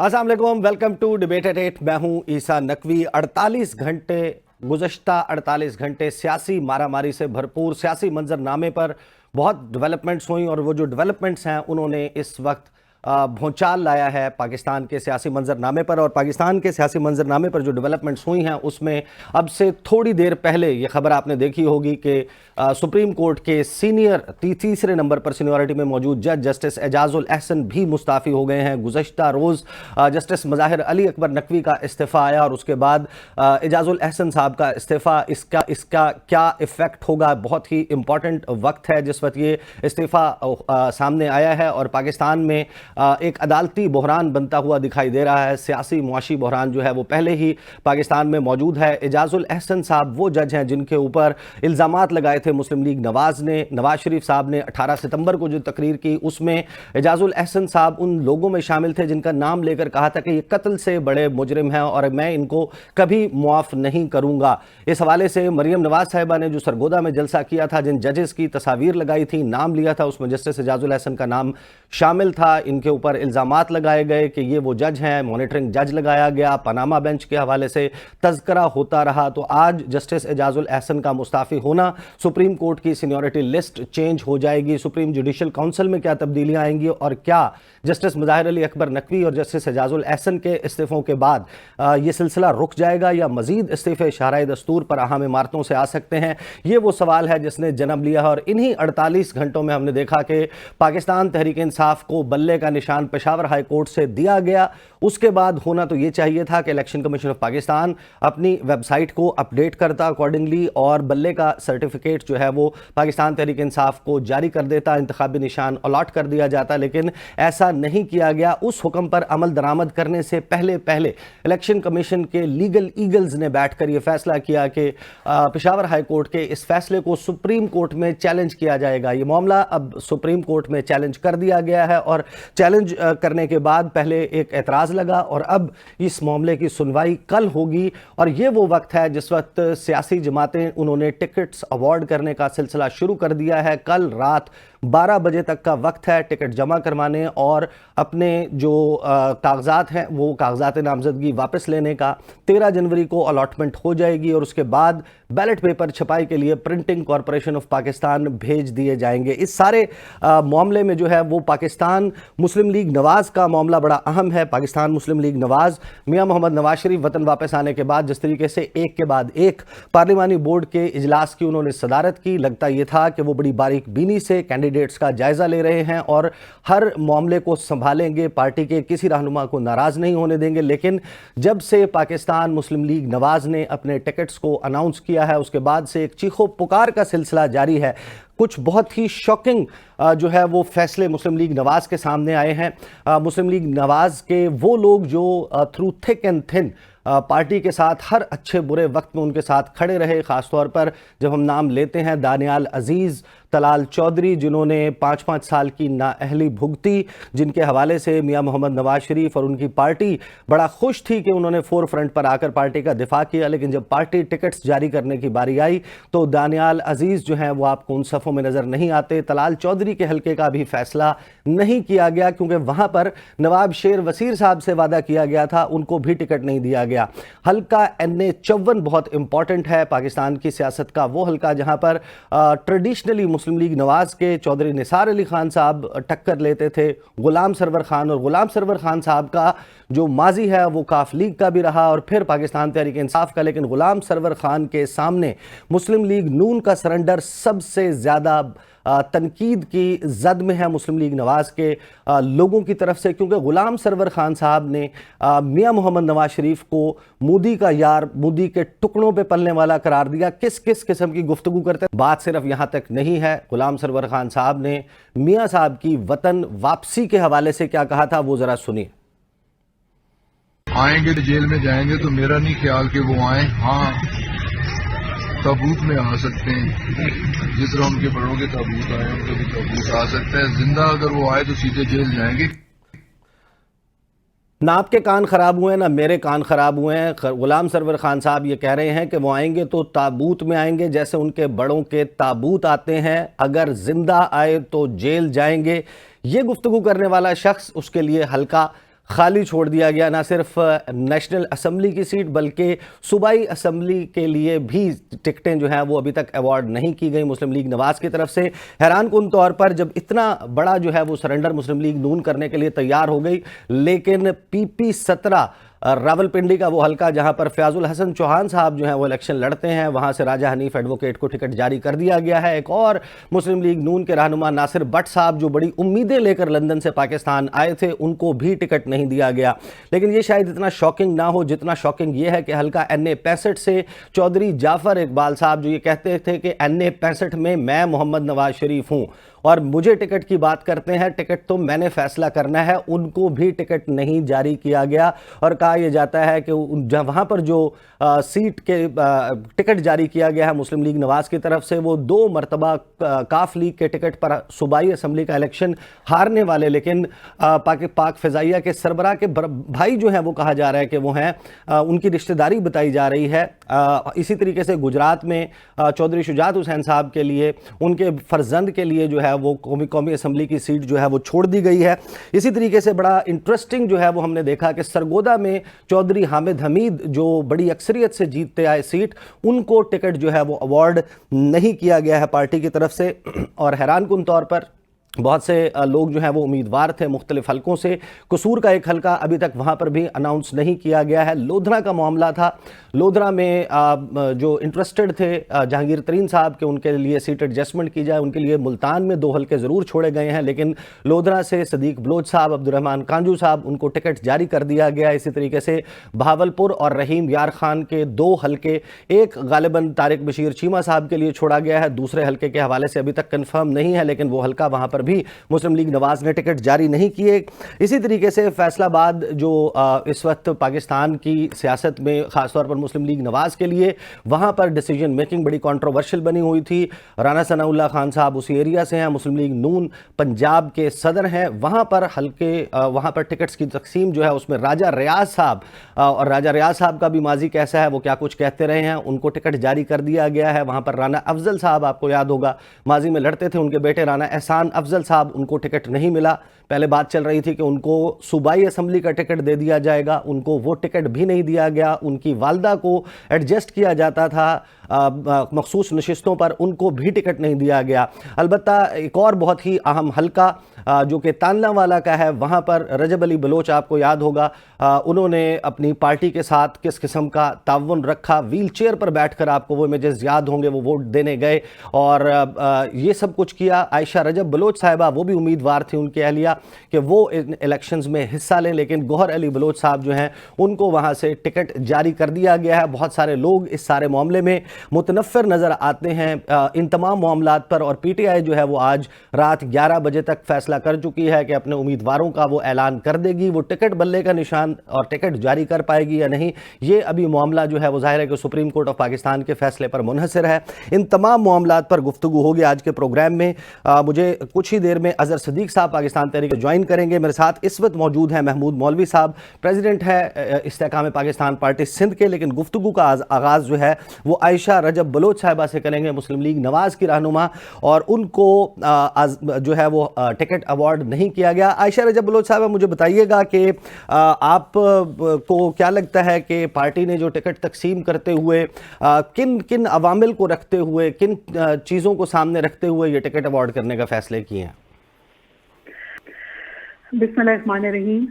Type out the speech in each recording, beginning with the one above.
अस्सलाम वालेकुम, welcome to debate eight 8। मैं हूं ईसा नकवी। 48 घंटे गुज़श्ता 48 घंटे सियासी मारामारी से भरपूर सियासी मंजरनामे पर बहुत डेवलपमेंट्स हुई और वो जो डेवलपमेंट्स हैं उन्होंने इस वक्त भूचाल लाया है पाकिस्तान के सियासी मंजरनामे पर। और पाकिस्तान के सियासी मंजरनामे पर जो डेवलपमेंट्स हुई हैं उसमें अब से थोड़ी देर पहले ये खबर आपने देखी होगी कि सुप्रीम कोर्ट के सीनियर तीसरे नंबर पर सीनियरिटी में मौजूद जज जस्टिस एजाजुल अहसन भी मुस्ताफ़ी हो गए हैं। गुज़श्ता रोज़ जस्टिस मुज़ाहिर अली अकबर नकवी का इस्तीफ़ा आया और उसके बाद एजाजुल अहसन साहब का इस्तीफ़ा। इसका क्या इफ़ेक्ट होगा, बहुत ही इंपॉर्टेंट वक्त है जिस वक्त ये इस्तीफ़ा सामने आया है और पाकिस्तान में एक अदालती बहरान बनता हुआ दिखाई दे रहा है। सियासी मुआशी बहरान जो है वो पहले ही पाकिस्तान में मौजूद है। एजाजुल अहसन साहब वो जज हैं जिनके ऊपर इल्ज़ामात लगाए थे मुस्लिम लीग नवाज़ ने। नवाज शरीफ साहब ने 18 सितंबर को जो तकरीर की उसमें एजाजुल अहसन साहब उन लोगों में शामिल थे जिनका नाम लेकर कहा था कि ये कत्ल से बड़े मुजरिम हैं और मैं इनको कभी मुआफ़ नहीं करूँगा। इस हवाले से मरियम नवाज साहिबा ने जो सरगोदा में जलसा किया था, जिन जजेस की तस्वीर लगाई थी, नाम लिया था, उसमें जस्टिस एजाजुल अहसन का नाम शामिल था। इनके ऊपर इल्ज़ामात लगाए गए कि ये वो जज हैं, मॉनिटरिंग जज लगाया गया, पनामा बेंच के हवाले से तज़किरा होता रहा। तो आज जस्टिस एजाजुल अहसन का मुस्ताफ़ी होना, सुप्रीम कोर्ट की सीनियरिटी लिस्ट चेंज हो जाएगी, सुप्रीम जुडिशल काउंसिल में क्या तब्दीलियाँ आएंगी और क्या जस्टिस मुज़ाहिर अली अकबर नकवी और जस्टिस एजाजुल अहसन के इस्तीफ़ों के बाद ये सिलसिला रुक जाएगा या मज़ीद इस्तीफ़े शाहराए दस्तूर पर अहम इमारतों से आ सकते हैं, ये वो सवाल है जिसने जन्म लिया है। और इन्हीं 48 घंटों में हमने देखा कि पाकिस्तान तहरीक इंसाफ को बल्ले का निशान पेशावर हाई कोर्ट से दिया गया। उसके बाद होना तो ये चाहिए था कि इलेक्शन कमीशन ऑफ पाकिस्तान अपनी वेबसाइट को अपडेट करता अकॉर्डिंगली और बल्ले का सर्टिफिकेट जो है वो पाकिस्तान तहरीक इंसाफ को जारी कर देता, इंतखाबी निशान अलॉट कर दिया जाता, लेकिन ऐसा नहीं किया गया। उस हुक्म पर अमल दरामद करने से पहले इलेक्शन कमीशन के लीगल ईगल्स ने बैठकर यह फैसला किया कि पेशावर हाई कोर्ट के इस फैसले को सुप्रीम कोर्ट में चैलेंज किया जाएगा। ये मामला अब सुप्रीम कोर्ट में चैलेंज कर दिया गया है और चैलेंज करने के बाद पहले एक एतराज़ लगा और अब इस मामले की सुनवाई कल होगी। और ये वो वक्त है जिस वक्त सियासी जमातें उन्होंने टिकट्स अवार्ड करने का सिलसिला शुरू कर दिया है। कल रात 12 बजे तक का वक्त है टिकट जमा करवाने और अपने जो कागजात हैं वो कागजात नामजदगी वापस लेने का। 13 जनवरी को अलॉटमेंट हो जाएगी और उसके बाद बैलेट पेपर छपाई के लिए प्रिंटिंग कॉरपोरेशन ऑफ पाकिस्तान भेज दिए जाएंगे। इस सारे मामले में जो है वो पाकिस्तान मुस्लिम लीग नवाज़ का मामला बड़ा अहम है। पाकिस्तान मुस्लिम लीग नवाज़ मियां मोहम्मद नवाज शरीफ वतन वापस आने के बाद जिस तरीके से एक के बाद एक पार्लिमानी बोर्ड के इजलास की उन्होंने सदारत की, लगता यह था कि वो बड़ी बारीक बीनी से कैंडिडेट्स का जायजा ले रहे हैं और हर मामले को संभालेंगे, पार्टी के किसी रहनुमा को नाराज नहीं होने देंगे। लेकिन जब से पाकिस्तान मुस्लिम लीग नवाज़ ने अपने टिकट्स को अनाउंस किया है उसके बाद से एक चीखो पुकार का सिलसिला जारी है। कुछ बहुत ही शॉकिंग जो है वो फैसले मुस्लिम लीग नवाज़ के सामने आए हैं। मुस्लिम लीग नवाज़ के वो लोग जो through thick and thin party के साथ हर अच्छे बुरे वक्त में उनके साथ खड़े रहे, ख़ासतौर पर जब हम नाम लेते हैं दानियाल अजीज़, तलाल चौधरी जिन्होंने 5-5 साल की नाअहली भुगती, जिनके हवाले से मियां मोहम्मद नवाज शरीफ और उनकी पार्टी बड़ा खुश थी कि उन्होंने फोर फ्रंट पर आकर पार्टी का दिफा किया। लेकिन जब पार्टी टिकट्स जारी करने की बारी आई तो दानियाल अजीज़ जो हैं वो आपको उन सफ़ों में नज़र नहीं आते। तलाल चौधरी के हल्के का भी फैसला नहीं किया गया क्योंकि वहाँ पर नवाब शेर वसीर साहब से वादा किया गया था, उनको भी टिकट नहीं दिया गया। हल्का NA 54 बहुत इंपॉर्टेंट है पाकिस्तान की सियासत का, वो हल्का जहाँ पर ट्रेडिशनली मुस्लिम लीग नवाज़ के चौधरी निसार अली खान साहब टक्कर लेते थे गुलाम सरवर खान, और गुलाम सरवर खान साहब का जो माजी है वो काफ लीग का भी रहा और फिर पाकिस्तान तहरीक इंसाफ का। लेकिन गुलाम सरवर खान के सामने मुस्लिम लीग नून का सरेंडर सबसे ज़्यादा तनकीद की जद में है मुस्लिम लीग नवाज़ के लोगों की तरफ से, क्योंकि गुलाम सरवर खान साहब ने मियां मोहम्मद नवाज शरीफ को मोदी का यार, मोदी के टुकड़ों पे पलने वाला करार दिया। किस किस किस्म की गुफ्तगू करते हैं। बात सिर्फ यहाँ तक नहीं है। गुलाम सरवर खान साहब ने मियां साहब की वतन वापसी के हवाले से क्या कहा था वो ज़रा सुनिए। आएंगे तो जेल में जाएंगे तो मेरा नहीं ख्याल कि वो आए, हाँ ताबूत में आ सकते हैं, जिस तरह उनके बड़ों के ताबूत आए उनके भी ताबूत आ सकते हैं। जिंदा अगर वो आए तो सीधे जेल जाएंगे। ना आपके कान ख़राब हुए ना मेरे कान ख़राब हुए हैं। गुलाम सरवर खान साहब ये कह रहे हैं कि वो आएंगे तो ताबूत में आएंगे जैसे उनके बड़ों के ताबूत आते हैं, अगर ज़िंदा आए तो जेल जाएंगे। ये गुफ्तगू करने वाला शख्स, उसके लिए हल्का खाली छोड़ दिया गया। ना सिर्फ नेशनल असेंबली की सीट बल्कि सूबाई असेंबली के लिए भी टिकटें जो हैं वो अभी तक अवार्ड नहीं की गई मुस्लिम लीग नवाज की तरफ से। हैरानकुन तौर पर जब इतना बड़ा जो है वो सरेंडर मुस्लिम लीग नून करने के लिए तैयार हो गई, लेकिन पीपी 17 रावलपिंडी का वो हलका जहां पर फयाजुल हसन चौहान साहब जो हैं वो इलेक्शन लड़ते हैं, वहां से राजा हनीफ एडवोकेट को टिकट जारी कर दिया गया है। एक और मुस्लिम लीग नून के रहनुमा नासिर भट्ट साहब जो बड़ी उम्मीदें लेकर लंदन से पाकिस्तान आए थे, उनको भी टिकट नहीं दिया गया। लेकिन ये शायद इतना शॉकिंग ना हो जितना शॉकिंग ये है कि हलका NA 65 से चौधरी जाफर इकबाल साहब जो ये कहते थे कि NA 65 में मैं मोहम्मद नवाज शरीफ हूँ और मुझे टिकट की बात करते हैं, टिकट तो मैंने फैसला करना है, उनको भी टिकट नहीं जारी किया गया। और कहा यह जाता है कि वहाँ पर जो सीट के टिकट जारी किया गया है मुस्लिम लीग नवाज की तरफ से, वो 2 मरतबा काफ लीग के टिकट पर सूबाई असम्बली का इलेक्शन हारने वाले, लेकिन पाक फ़िज़ाइया के सरबराह के भाई जो हैं वो कहा जा रहा है कि वो हैं, उनकी रिश्तेदारी बताई जा रही है। इसी तरीके से गुजरात में चौधरी शुजात हुसैन साहब के लिए, उनके फर्जंद के लिए जो है वो कौमी असम्बली की सीट जो है वो छोड़ दी गई है। इसी तरीके से बड़ा इंटरेस्टिंग जो है वो हमने देखा कि सरगोदा में चौधरी हामिद हमीद जो बड़ी अक्सरियत से जीतते आए सीट, उनको टिकट जो है वो अवार्ड नहीं किया गया है पार्टी की तरफ से। और हैरानकुन तौर पर बहुत से लोग जो हैं वो उम्मीदवार थे मुख्तलिफ हलकों से। कसूर का एक हलका अभी तक वहाँ पर भी अनाउंस नहीं किया गया है। लोधरा का मामला था, लोधरा में जो इंटरेस्टेड थे जहांगीर तरीन साहब के, उनके लिए सीट एडजस्टमेंट की जाए, उनके लिए मुल्तान में 2 हलके ज़रूर छोड़े गए हैं, लेकिन लोधरा से सदीक बलोच साहब, अब्दुर्रहमान कांजू साहब, उनको टिकट जारी कर दिया गया। इसी तरीके से भावलपुर और रहीम यार खान के 2 हलके, एक गालिबन तारिक बशीर चीमा साहब के लिए छोड़ा गया है, दूसरे हलके के हवाले से अभी तक कन्फर्म नहीं है, लेकिन वो हलका वहाँ पर भी मुस्लिम लीग नवाज ने टिकट जारी नहीं किए। इसी तरीके से फैसलाबाद जो इस वक्त पाकिस्तान की सियासत में खासतौर पर मुस्लिम लीग नवाज के लिए, वहां पर डिसीजन मेकिंग बड़ी कंट्रोवर्शियल बनी हुई थी। राना सनाउल्लाह खान साहब उसी एरिया से हैं, मुस्लिम लीग नून पंजाब के सदर हैं, वहां पर वहां पर टिकट्स की तकसीम जो है उसमें राजा रियाज साहब, और राजा रियाज साहब का भी माजी कैसा है, वो क्या कुछ कहते रहे हैं, उनको टिकट जारी कर दिया गया है। वहां पर राना अफजल साहब, आपको याद होगा माजी में लड़ते थे, उनके बेटे राना एहसान अफजल साहब, उनको टिकट नहीं मिला। पहले बात चल रही थी कि उनको सूबाई असम्बली का टिकट दे दिया जाएगा, उनको वो टिकट भी नहीं दिया गया। उनकी वालदा को एडजस्ट किया जाता था मखसूस नशिस्तों पर, उनको भी टिकट नहीं दिया गया। अलबत्ता एक और बहुत ही अहम हलका जो कि तानलावाला का है, वहाँ पर रजब अली बलोच, आपको याद होगा, उन्होंने अपनी पार्टी के साथ किस किस्म का ताउन रखा, व्हील चेयर पर बैठकर, आपको वो इमेजेस याद होंगे, वो वोट देने गए और ये सब कुछ किया। आयशा रजब बलोच साहिबा, वो भी उम्मीदवार थी, उनकी अहलिया, कि वो इन इलेक्शंस में हिस्सा लें, लेकिन गौहर अली बलोच साहब जो हैं उनको वहाँ से टिकट जारी कर दिया गया है। बहुत सारे लोग इस सारे मामले में मुतनफ़िर नज़र आते हैं इन तमाम मामलात पर, और PTI जो है वो आज रात 11 बजे तक फैसला कर चुकी है कि अपने उम्मीदवारों का वो ऐलान कर देगी। वो टिकट बल्ले का निशान और टिकट जारी कर पाएगी या नहीं, ये अभी मामला जो है वो ज़ाहिर है कि सुप्रीम कोर्ट ऑफ पाकिस्तान के फैसले पर मुनहसर है। इन तमाम मामलात पर गुफ्तगू होगी आज के प्रोग्राम में। मुझे कुछ ही देर में अजहर सदीक साहब पाकिस्तान तहरीक ज्वाइन करेंगे। मेरे साथ इस वक्त मौजूद हैं महमूद मौलवी साहब, प्रेसिडेंट है इस्तेकाम पाकिस्तान पार्टी सिंध के, लेकिन गुफ्तगू का आगाज़ जो है वो आयशा रजब बलोच साहिबा से करेंगे, मुस्लिम लीग नवाज की रहनुमा, और उनको जो है वो टिकट अवार्ड नहीं किया गया। आयशा रजब बलोच साहिबा, मुझे बताइएगा कि आप को क्या लगता है कि पार्टी ने जो टिकट तकसीम करते हुए किन किन अवामिल को रखते हुए, किन चीज़ों को सामने रखते हुए ये टिकट अवार्ड करने का फैसले किए हैं? बिस्मिल्लाहिर्रहमानिर्रहीम।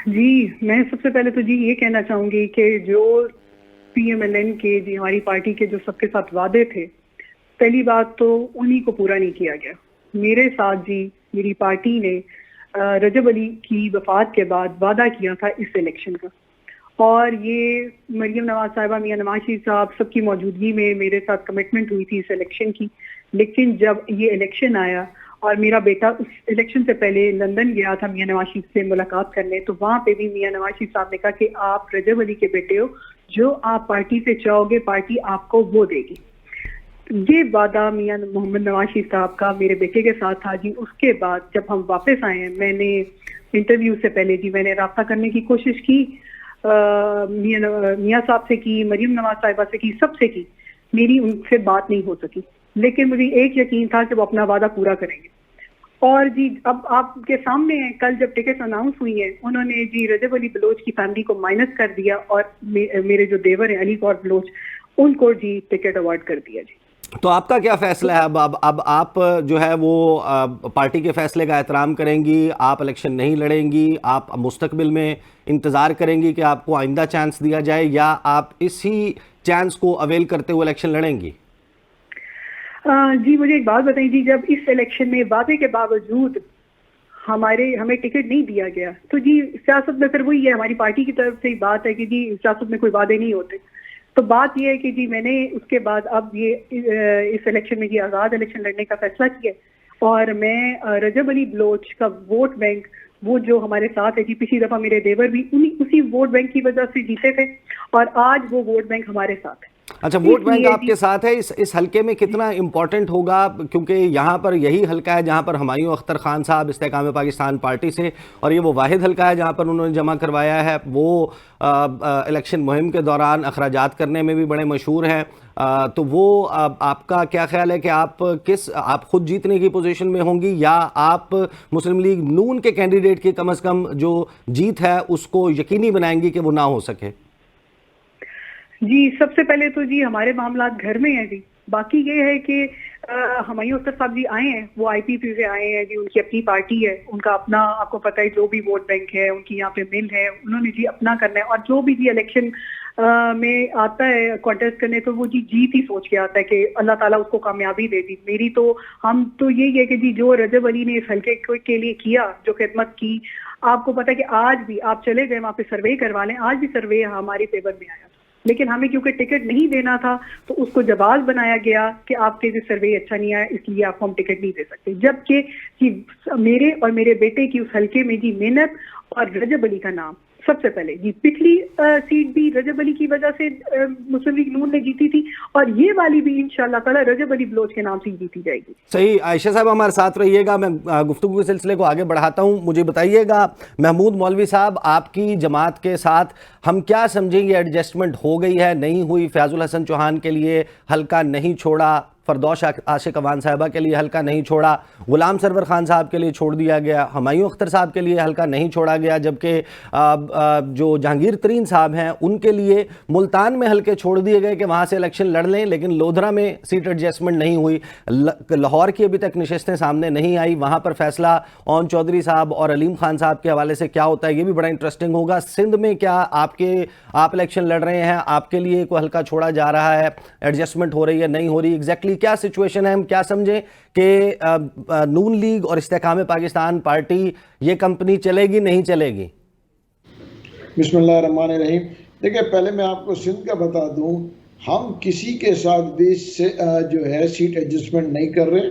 जी, मैं सबसे पहले तो जी ये कहना चाहूँगी कि जो PMLN के, जी हमारी पार्टी के जो सबके साथ वादे थे, पहली बात तो उन्हीं को पूरा नहीं किया गया। मेरे साथ जी मेरी पार्टी ने रजब अली की वफात के बाद वादा किया था इस इलेक्शन का, और ये मरियम नवाज साहिबा, मियां नवाज शरीफ साहब सबकी मौजूदगी में मेरे साथ कमिटमेंट हुई थी इस इलेक्शन की। लेकिन जब ये इलेक्शन आया और मेरा बेटा उस इलेक्शन से पहले लंदन गया था मियां नवाज शरीफ से मुलाकात करने, तो वहाँ पे भी मियां नवाज शरीफ साहब ने कहा कि आप रजब अली के बेटे हो, जो आप पार्टी से चाहोगे पार्टी आपको वो देगी। ये वादा मियां मोहम्मद नवाज शरीफ साहब का मेरे बेटे के साथ था जी। उसके बाद जब हम वापस आए हैं, मैंने इंटरव्यू से पहले जी मैंने राब्ता करने की कोशिश की, मियां साहब से की, मरियम नवाज साहिबा से की, सबसे की, मेरी उनसे बात नहीं हो सकी। लेकिन मुझे एक यकीन था कि वो अपना वादा पूरा करेंगे। और जी अब आपके सामने है, कल जब टिकट अनाउंस हुई है उन्होंने जी रजब अली बलोच की फैमिली को माइनस कर दिया और मेरे जो देवर हैं अली कौर बलोच उनको जी टिकट अवार्ड कर दिया जी। तो आपका क्या फैसला है? अब आप जो है वो पार्टी के फैसले का एहतराम करेंगी, आप इलेक्शन नहीं लड़ेंगी, आप मुस्तकबिल में इंतज़ार करेंगी कि आपको आइंदा चांस दिया जाए, या आप इसी चांस को अवेल करते हुए इलेक्शन लड़ेंगी? जी मुझे एक बात बताइए जी, जब इस इलेक्शन में वादे के बावजूद हमें टिकट नहीं दिया गया तो जी सियासत में फिर वही है, हमारी पार्टी की तरफ से ही बात है कि जी सियासत में कोई वादे नहीं होते। तो बात यह है कि जी मैंने उसके बाद अब ये इस इलेक्शन में ये आज़ाद इलेक्शन लड़ने का फैसला किया और मैं रजब अली बलोच का वोट बैंक, वो जो हमारे साथ है जी, पिछली दफा मेरे देवर भी उसी वोट बैंक की वजह से जीते थे और आज वो वोट बैंक हमारे साथ है। अच्छा, वोट बैंक आपके साथ है। इस हलके में कितना इम्पोर्टेंट होगा, क्योंकि यहाँ पर यही हलका है जहाँ पर हुमायूं अख्तर खान साहब इस्तेकाम पाकिस्तान पार्टी से, और ये वो वाहिद हलका है जहाँ पर उन्होंने जमा करवाया है। वो इलेक्शन मुहिम के दौरान अखराजात करने में भी बड़े मशहूर हैं। तो वो आपका क्या ख्याल है कि आप खुद जीतने की पोजीशन में होंगी, या आप मुस्लिम लीग नून के कैंडिडेट की कम से कम जो जीत है उसको यकीनी बनाएंगी कि वो ना हो सके? जी सबसे पहले तो जी हमारे मामला घर में है जी, बाकी ये है कि हुमायूं अख्तर साहब जी आए हैं, वो आईपीपी से आए हैं जी, उनकी अपनी पार्टी है, उनका अपना, आपको पता है जो भी वोट बैंक है उनकी यहाँ पे मिल है, उन्होंने जी अपना करना है और जो भी जी इलेक्शन में आता है कॉन्टेस्ट करने तो वो जी जीत ही सोच के आता है कि अल्लाह ताला उसको कामयाबी दे दी। मेरी तो हम तो यही है कि जी जो रजब अली ने इस हल्के के लिए किया, जो खिदमत की, आपको पता है कि आज भी आप चले गए वहाँ पे सर्वे करवा लें, आज भी सर्वे हमारे फेवर में आया था, लेकिन हमें क्योंकि टिकट नहीं देना था तो उसको जवाब बनाया गया कि आपके जो सर्वे अच्छा नहीं आया इसलिए आपको हम टिकट नहीं दे सकते, जबकि जी मेरे और मेरे बेटे की उस हल्के में जी मेहनत और रजब अली का नाम सबसे पहले जी, पिछली सीट भी रजब अली की वजह से मुस्लिम लीग नून ने जीती थी और ये वाली भी इंशाल्लाह ताला रजब अली बलोच के नाम से जीती जाएगी। सही। आयशा साहब हमारे साथ रहिएगा, मैं गुफ्तगू के सिलसिले को आगे बढ़ाता हूँ। मुझे बताइएगा महमूद मौलवी साहब, आपकी जमात के साथ हम क्या समझेंगे, एडजस्टमेंट हो गई है, नहीं हुई? फयाजुल हसन चौहान के लिए हल्का नहीं छोड़ा, फरदौश आशिक अवान साहबा के लिए हल्का नहीं छोड़ा, गुलाम सरवर खान साहब के लिए छोड़ दिया गया, हुमायूं अख्तर साहब के लिए हल्का नहीं छोड़ा गया, जबकि जो जहांगीर तरीन साहब हैं उनके लिए मुल्तान में हल्के छोड़ दिए गए कि वहाँ से इलेक्शन लड़ लें, लेकिन लोधरा में सीट एडजस्टमेंट नहीं हुई। लाहौर की अभी तक नशिस्तें सामने नहीं आई, वहाँ पर फैसला ओन चौधरी साहब और अलीम खान साहब के हवाले से क्या होता है ये भी बड़ा इंटरेस्टिंग होगा। सिंध में क्या आप इलेक्शन लड़ रहे हैं, आपके लिए कोई हल्का छोड़ा जा रहा है, एडजस्टमेंट हो रही है, नहीं हो रही, एग्जैक्टली क्या सिचुएशन है? हम क्या समझें कि नून लीग और इस्तेकाम पाकिस्तान पार्टी ये कंपनी चलेगी नहीं चलेगी? बिस्मिल्लाहिर्रहमानिर्रहीम। देखिए पहले मैं आपको सिंध का बता दूं, हम किसी के साथ भी से जो है सीट एडजस्टमेंट नहीं कर रहे।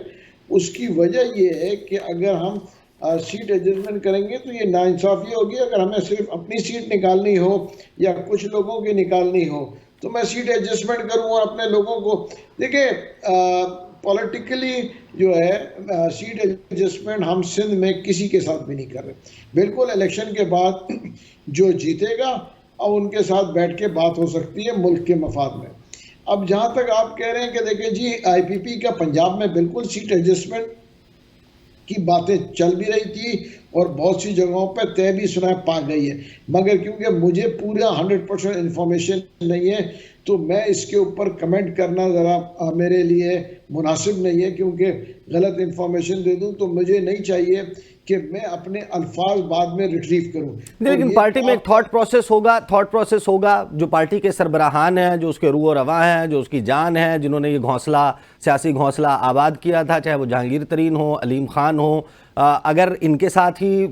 उसकी वजह ये है कि अगर हम सीट एडजस्टमेंट करेंगे तो ये नाइंसाफ़ी होगी। अगर हमें सिर्फ अपनी सीट निकालनी हो या कुछ लोगों की निकालनी हो तो मैं सीट एडजस्टमेंट करूँ और अपने लोगों को, देखिए पॉलिटिकली जो है सीट एडजस्टमेंट हम सिंध में किसी के साथ भी नहीं कर रहे। बिल्कुल इलेक्शन के बाद जो जीतेगा और उनके साथ बैठ के बात हो सकती है मुल्क के मफाद में। अब जहाँ तक आप कह रहे हैं कि देखिए जी आईपीपी का पंजाब में बिल्कुल सीट एडजस्टमेंट की बातें चल भी रही थी और बहुत सी जगहों पर तय भी सुना पा गई है, मगर क्योंकि मुझे पूरा 100% इन्फॉर्मेशन नहीं है तो मैं इसके ऊपर कमेंट करना ज़रा मेरे लिए मुनासिब नहीं है, क्योंकि गलत इन्फॉर्मेशन दे दूं तो मुझे नहीं चाहिए कि मैं अपने अल्फाज बाद में रिट्रीव करूं। लेकिन पार्टी में एक थॉट प्रोसेस होगा जो पार्टी के सरबराहान हैं, जो उसके रूह और रवा हैं, जो उसकी जान है, जिन्होंने ये सियासी घोंसला आबाद किया था, चाहे वो जहांगीर तरीन हो, अलीम खान हो, अगर इनके साथ ही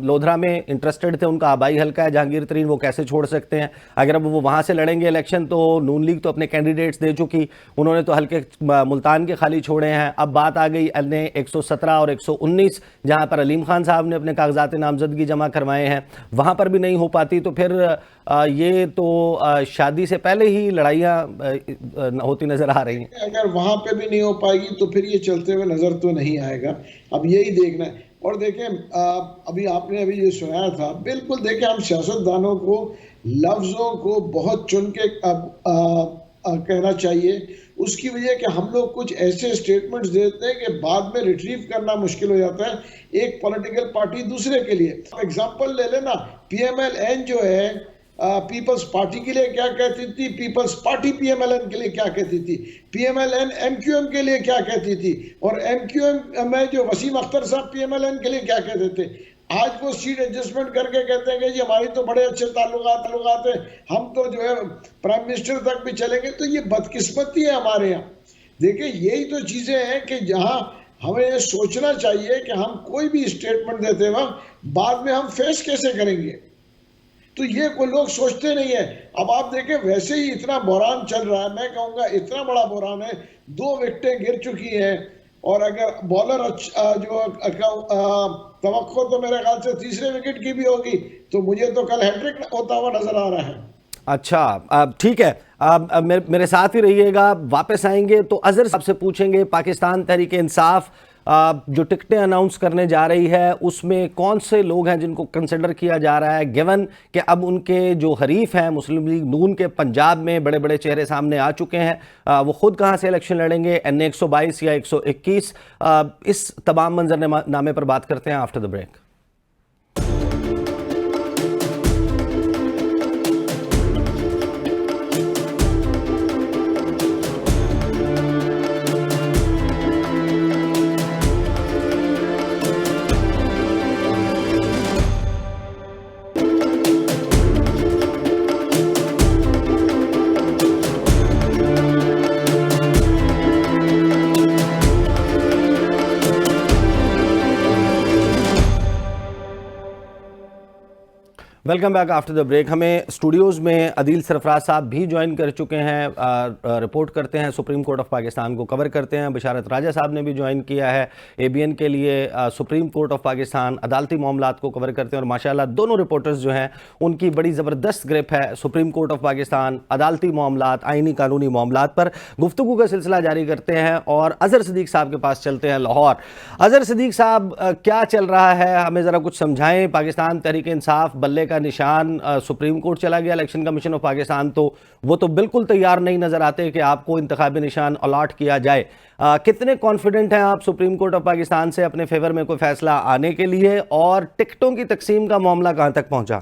लोधरा में इंटरेस्टेड थे, उनका आबाई हल्का है जहांगीर तरीन, वो कैसे छोड़ सकते हैं? अगर अब वो वहाँ से लड़ेंगे इलेक्शन तो नून लीग तो अपने कैंडिडेट्स दे चुकी, उन्होंने तो हल्के मुल्तान के खाली छोड़े हैं। अब बात आ गई 117 और 119 जहाँ पर अलीम खान साहब ने अपने कागजात नामजदगी जमा करवाए हैं, वहाँ पर भी नहीं हो पाती तो फिर ये तो शादी से पहले ही लड़ाइयाँ होती नजर आ रही हैं। अगर वहाँ पे भी नहीं हो पाएगी तो फिर ये चलते हुए नजर तो नहीं आएगा। अब यही देखना है। और देखें अभी आपने ये सुनाया था, बिल्कुल देखें हम सियासतदानों को लफ्ज़ों को बहुत चुन के कहना चाहिए, उसकी वजह कि हम लोग कुछ ऐसे स्टेटमेंट्स देते हैं कि बाद में रिट्रीव करना मुश्किल हो जाता है एक पॉलिटिकल पार्टी दूसरे के लिए। एग्जांपल ले लेना, पीएमएलएन जो है पीपल्स पार्टी के लिए क्या कहती थी, पीपल्स पार्टी पीएमएलएन के लिए क्या कहती थी, पीएमएलएन एमक्यूएम के लिए क्या कहती थी, और एमक्यूएम में जो वसीम अख्तर साहब पीएमएलएन के लिए क्या कहते थे। आज वो सीट एडजस्टमेंट करके कहते हैं कि जी हमारी तो बड़े अच्छे ताल्लुकात हैं, हम तो जो है प्राइम मिनिस्टर तक भी चलेंगे। तो ये बदकिस्मती है हमारे यहाँ। देखिए यही तो चीजें हैं कि जहाँ हमें ये सोचना चाहिए कि हम कोई भी स्टेटमेंट देते वक्त बाद में हम फेस कैसे करेंगे, तो ये कोई लोग सोचते नहीं है। अब आप देखें वैसे ही इतना बहरान चल रहा है, मैं कहूँगा इतना बड़ा बहरान है, 2 विकेटें गिर चुकी हैं, और अगर बॉलर तवक्को तो मेरे ख्याल से तीसरे विकेट की भी होगी, तो मुझे तो कल हैट्रिक होता हुआ नजर आ रहा है। अच्छा ठीक है, मेरे साथ ही रहिएगा, वापस आएंगे तो अजहर साहब से पूछेंगे पाकिस्तान तहरीक इंसाफ जो टिकटें अनाउंस करने जा रही है उसमें कौन से लोग हैं जिनको कंसिडर किया जा रहा है, गिवन कि अब उनके जो हरीफ हैं मुस्लिम लीग नून के पंजाब में बड़े बड़े चेहरे सामने आ चुके हैं, वो खुद कहां से इलेक्शन लड़ेंगे, NA 122 या 121। इस तमाम मंजरनामे पर बात करते हैं after the break. Welcome back after the break. हमें स्टूडियोज़ में अदील सरफराज साहब भी ज्वाइन कर चुके हैं, रिपोर्ट करते हैं, सुप्रीम कोर्ट ऑफ पाकिस्तान को कवर करते हैं। बशारत राजा साहब ने भी ज्वाइन किया है ABN के लिए, सुप्रीम कोर्ट ऑफ पाकिस्तान अदालती मामलात को कवर करते हैं, और माशाल्लाह दोनों रिपोर्टर्स जो हैं उनकी बड़ी ज़बरदस्त ग्रिप है सुप्रीम कोर्ट ऑफ पाकिस्तान, अदालती मामलात, आइनी कानूनी मामलात पर गुफ्तगू का सिलसिला जारी करते हैं। और अजहर सिद्दीक साहब के पास चलते हैं लाहौर। अजहर सिद्दीक साहब, क्या चल रहा है, हमें ज़रा कुछ समझाएं। पाकिस्तान तहरीक इंसाफ बल्ले का निशान सुप्रीम कोर्ट चला गया, इलेक्शन कमीशन ऑफ पाकिस्तान तो वो तो बिल्कुल तैयार नहीं नजर आते कि आपको इंतखाबी निशान अलॉट किया जाए। कितने कॉन्फिडेंट हैं आप सुप्रीम कोर्ट ऑफ पाकिस्तान से अपने फेवर में कोई फैसला आने के लिए, और टिकटों की तकसीम का मामला कहां तक पहुंचा?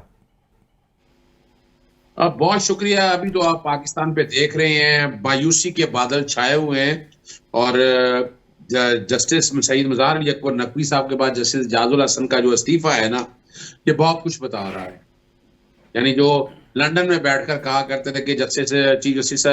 बहुत शुक्रिया। अभी तो आप पाकिस्तान पे देख रहे हैं मायूसी के बादल छाए हुए हैं, और जस्टिस सईद मज़ार अली अकबर नकवी साहब के बाद जस्टिस जाजुल हसन का जो इस्तीफा है ना, ये बहुत कुछ बता रहा है। यानी जो लंदन में बैठकर कहा करते थे कि चीफ जस्टिस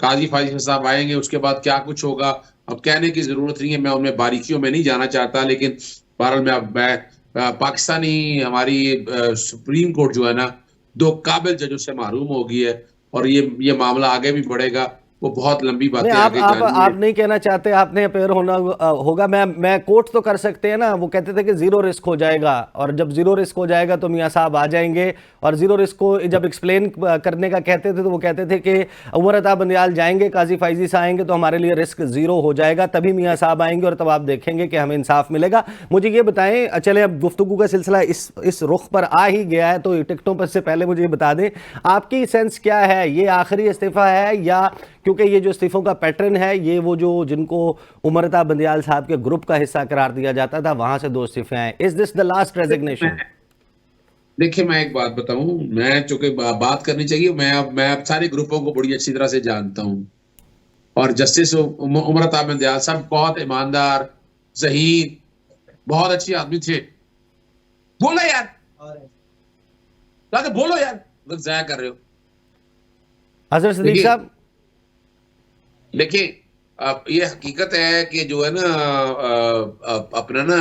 काजी फाजिल साहब आएंगे उसके बाद क्या कुछ होगा, अब कहने की जरूरत नहीं है, मैं उनमें बारीकियों में नहीं जाना चाहता। लेकिन बहरहाल मैं पाकिस्तानी हमारी सुप्रीम कोर्ट जो है ना 2 काबिल जजों से महरूम हो गई है, और ये मामला आगे भी बढ़ेगा। वो बहुत लंबी बात है। आप नहीं कहना चाहते आपने अपेयर होना होगा? मैं कोर्ट तो कर सकते हैं ना। वो कहते थे कि जीरो रिस्क हो जाएगा, और जब जीरो रिस्क हो जाएगा तो मियां साहब आ जाएंगे। और जीरो रिस्क को जब एक्सप्लेन करने का कहते थे तो वो कहते थे कि उमर अता बंदियाल जाएंगे, काजी फाइजी से आएंगे तो हमारे लिए रिस्क जीरो हो जाएगा, तभी मियां साहब आएंगे और तब आप देखेंगे कि हमें इंसाफ मिलेगा। मुझे ये बताएं, चले अब गुफ्तगू का सिलसिला इस रुख पर आ ही गया है तो टिकटों पर से पहले मुझे बता दें, आपकी सेंस क्या है, ये आखिरी इस्तीफा है, या क्योंकि ये जो इस्तीफों का पैटर्न है ये वो जो जिनको उमर अता बंदियाल साहब के ग्रुप का हिस्सा करार दिया जाता था वहां से 2 इस्तीफे हैं, is this the last resignation? देखिए मैं एक बात बताऊं, मैं चूंकि बात करनी चाहिए, मैं अब सारे ग्रुपों को बड़ी अच्छी तरह से जानता हूं, और जस्टिस उमर अता बंदियाल साहब बहुत ईमानदार, ज़हीर, बहुत अच्छे आदमी थे। बोलो यार, बोलो यार, वक्त जाया कर रहे हो। अजहर सिद्दीक साहब, देखिए ये हकीकत है कि जो है ना अपना ना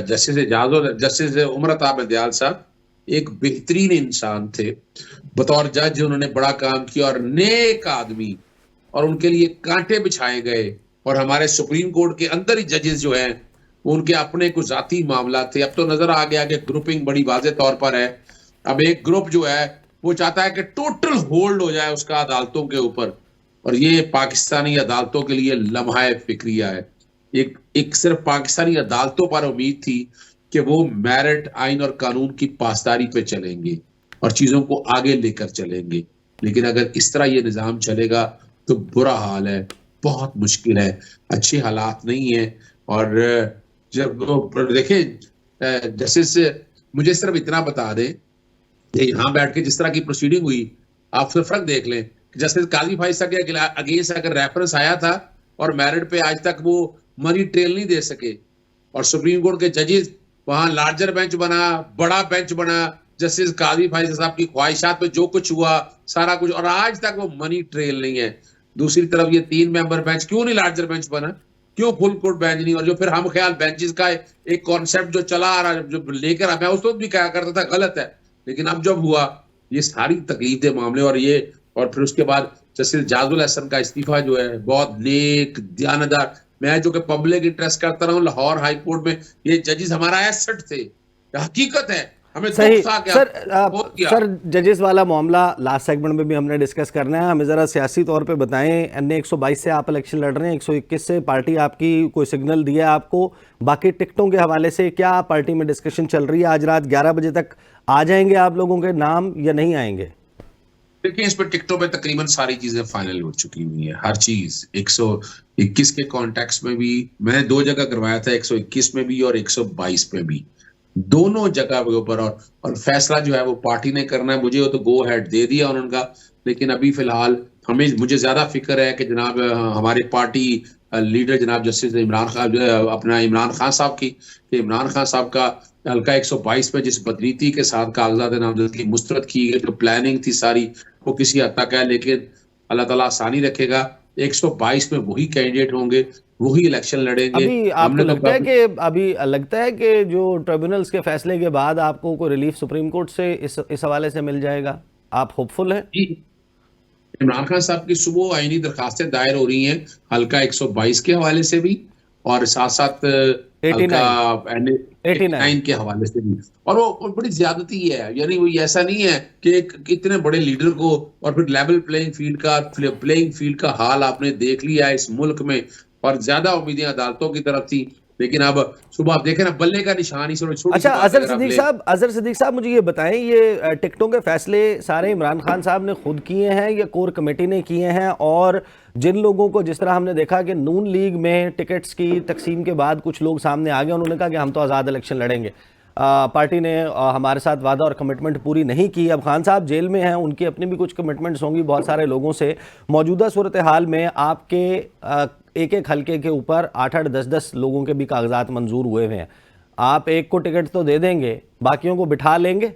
जस्टिस उमर अता बंदियाल साहब एक बेहतरीन इंसान थे, बतौर जज उन्होंने बड़ा काम किया, और नेक आदमी, और उनके लिए कांटे बिछाए गए। और हमारे सुप्रीम कोर्ट के अंदर ही जजेस जो हैं उनके अपने कुछ जाती मामला थे। अब तो नजर आ गया कि ग्रुपिंग बड़ी वाज़े तौर पर है। अब एक ग्रुप जो है वो चाहता है कि टोटल होल्ड हो जाए उसका अदालतों के ऊपर, और ये पाकिस्तानी अदालतों के लिए लम्हा फिक्रिया है। एक सिर्फ पाकिस्तानी अदालतों पर उम्मीद थी कि वो मेरिट, आइन और कानून की पासदारी पे चलेंगे और चीजों को आगे लेकर चलेंगे, लेकिन अगर इस तरह ये निज़ाम चलेगा तो बुरा हाल है, बहुत मुश्किल है, अच्छे हालात नहीं है। और जब देखिए जस्टिस, मुझे सिर्फ इतना बता दें कि यहाँ बैठ के जिस तरह की प्रोसीडिंग हुई, आप फिर फर्क देख लें। जस्टिस काजी भाई साहब के अगेंस्ट अगर रेफरेंस आया था और मेरिट पे आज तक वो मनी ट्रेल नहीं दे सके, और सुप्रीम कोर्ट के जजेस वहां लार्जर बेंच बना, बड़ा बेंच बना, जस्टिस काजी भाई साहब की ख्वाहिशात पे जो कुछ हुआ सारा कुछ, और आज तक वो मनी ट्रेल नहीं है। दूसरी तरफ ये 3 मेंबर बेंच क्यों नहीं लार्जर बेंच बना, क्यों फुल कोर्ट बेंच नहीं? और जो फिर हम ख्याल बेंचेस का एक कॉन्सेप्ट जो चला आ रहा है, जो लेकर मैं उस वक्त भी कहा करता था गलत है, लेकिन अब जब हुआ ये सारी तकलीफ के मामले, और फिर उसके बाद जस्टिस जाजुल हसन का इस्तीफा जो है, बहुत नेक दयानदार, मैं जो कि पब्लिक इंटरेस्ट करता रहा हूँ लाहौर हाई कोर्ट में, ये जजेस हमारा एसेट थे, हकीकत है, हमें सही। दुख था कि सर जजेस वाला मामला लास्ट सेगमेंट में भी हमने डिस्कस करना है। हमें ज़रा सियासी तौर पे बताएं, एनए 122 से आप इलेक्शन लड़ रहे हैं, 121 से पार्टी आपकी कोई सिग्नल दिया आपको, बाकी टिकटों के हवाले से क्या पार्टी में डिस्कशन चल रही है? आज रात 11 बजे तक आ जाएंगे आप लोगों के नाम या नहीं आएंगे? देखिए, इस पर टिकटों पे तकरीबन सारी चीजें फाइनल हो चुकी हुई है, हर चीज। 121 के कॉन्टेक्स्ट में भी मैंने 2 जगह करवाया था, 121 में भी और 122 में भी, दोनों जगह के ऊपर। और फैसला जो है वो पार्टी ने करना है, मुझे वो तो गो हेड दे दिया उनका, लेकिन अभी फिलहाल मुझे ज्यादा फिक्र है कि जनाब हमारे पार्टी लीडर जनाब जस्टिस इमरान खान साहब की, कि इमरान खान साहब का हल्का 122 में जिस बदनीति के साथ कागजात नामजदगी मुस्तरद की गई, जो प्लानिंग थी सारी, वो किसी हद तक है, लेकिन अल्लाह ताला आसानी रखेगा। 122 में वही कैंडिडेट होंगे, वही इलेक्शन लड़ेंगे। अभी आपको लगता है कि जो ट्रिब्यूनल्स के फैसले के बाद आपको कोई रिलीफ सुप्रीम कोर्ट से इस हवाले से मिल जाएगा? आप होपफुल हैं? इमरान खान साहब की सुबह आईनी दरखास्तें दायर हो रही हैं, हल्का 122 के हवाले से भी, और साथ साथ 89 के हवाले से भी। और वो बड़ी ज्यादती है, यानी वो ऐसा नहीं है कि इतने बड़े लीडर को, और फिर लेवल प्लेइंग फील्ड का हाल आपने देख लिया इस मुल्क में, और ज्यादा उम्मीदें अदालतों की तरफ थी, लेकिन अब सुबह आप देखें ना, बल्ले का निशान ही। अच्छा, अजहर सिद्दीक साहब मुझे ये बताएं, ये टिकटों के फैसले सारे इमरान खान साहब ने खुद किए हैं या कोर कमेटी ने किए हैं? और जिन लोगों को, जिस तरह हमने देखा कि नून लीग में टिकट्स की तकसीम के बाद कुछ लोग सामने आ गए, उन्होंने कहा कि हम तो आज़ाद इलेक्शन लड़ेंगे, पार्टी ने हमारे साथ वादा और कमिटमेंट पूरी नहीं की। अब खान साहब जेल में हैं, उनकी अपनी भी कुछ कमिटमेंट्स होंगी बहुत सारे लोगों से। मौजूदा सूरत हाल में आपके एक एक हल्के के ऊपर 8-8, 10-10 लोगों के भी कागजात मंजूर हुए हैं। आप एक को टिकट तो दे देंगे, बाकियों को बिठा लेंगे?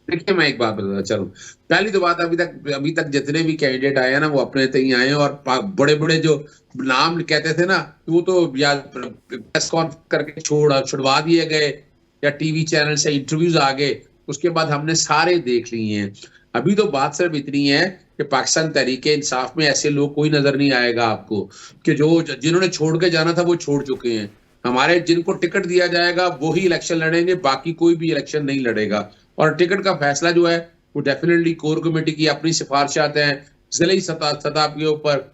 देखिए, मैं एक बात बताता चलूं। पहली तो बात, अभी तक जितने भी कैंडिडेट आए हैं ना, वो अपने तय आए हैं, और बड़े बड़े जो नाम कहते थे ना, वो तो या प्रेस कॉन्फ्रेंस करके छुड़वा दिए गए, या टीवी चैनल से इंटरव्यूज आ गए, उसके बाद हमने सारे देख लिए हैं। अभी तो बात सिर्फ इतनी है कि पाकिस्तान तहरीके इंसाफ में ऐसे लोग कोई नजर नहीं आएगा आपको, कि जिन्होंने छोड़ के जाना था वो छोड़ चुके हैं। हमारे जिनको टिकट दिया जाएगा वही इलेक्शन लड़ेंगे, बाकी कोई भी इलेक्शन नहीं लड़ेगा। और टिकट का फैसला जो है वो डेफिनेटली कोर कमेटी की अपनी सिफारिशात हैं, जिले सतह के ऊपर,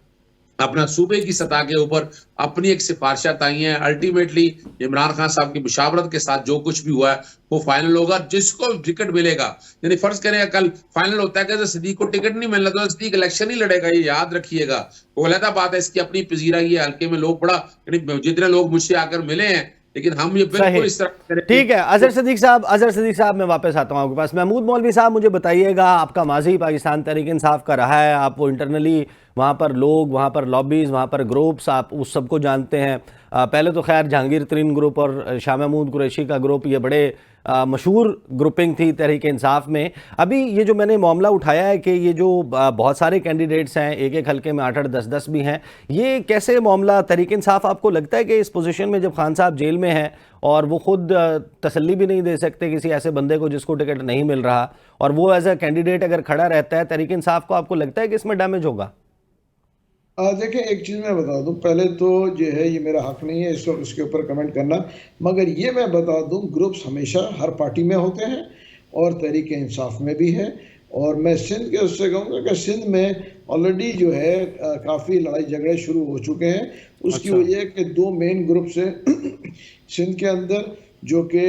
अपना सूबे की सतह के ऊपर अपनी एक सिफारिशात आई हैं। अल्टीमेटली इमरान खान साहब की मुशावरत के साथ जो कुछ भी हुआ है वो फाइनल होगा, जिसको टिकट मिलेगा। यानी फर्ज करें कल फाइनल होता है कि सिद्दीक को टिकट नहीं मिलना, तो सिद्दीक इलेक्शन ही लड़ेगा, ये याद रखिएगा। वो अलग बात है, इसकी अपनी पजीरा ये हल्के में लोग बड़ा, यानी जितने लोग मुझसे आकर मिले हैं, लेकिन हम ये बिल्कुल इस तरह। ठीक है, अजहर सिद्दीक साहब मैं वापस आता हूं आपके पास। महमूद मौलवी साहब, मुझे बताइएगा, आपका माजी पाकिस्तान तहरीक इंसाफ का रहा है, आप वो इंटरनली वहाँ पर लोग, वहाँ पर लॉबीज़, वहाँ पर ग्रुप्स, आप उस सबको जानते हैं। पहले तो खैर जहांगीर तरीन ग्रुप और शाह महमूद कुरैशी का ग्रुप, ये बड़े मशहूर ग्रुपिंग थी तहरीक इंसाफ में। अभी ये जो मैंने मामला उठाया है कि ये जो बहुत सारे कैंडिडेट्स हैं, एक एक हल्के में 8-8, 10-10 भी हैं, ये कैसे मामला तहरीक इंसाफ? आपको लगता है कि इस पोजीशन में जब खान साहब जेल में हैं और वो खुद तसल्ली भी नहीं दे सकते किसी ऐसे बंदे को जिसको टिकट नहीं मिल रहा, और वो एज अ कैंडिडेट अगर खड़ा रहता है तहरीक इंसाफ को, आपको लगता है कि इसमें डैमेज होगा? देखिए, एक चीज़ मैं बता दूं, पहले तो जो है ये मेरा हक नहीं है इस वक्त इसके ऊपर कमेंट करना, मगर ये मैं बता दूं, ग्रुप्स हमेशा हर पार्टी में होते हैं और तहरीक इंसाफ में भी है। और मैं सिंध के उससे कहूँगा कि सिंध में ऑलरेडी जो है काफ़ी लड़ाई झगड़े शुरू हो चुके हैं। उसकी वजह कि 2 मेन ग्रुप्स हैं सिंध के अंदर जो कि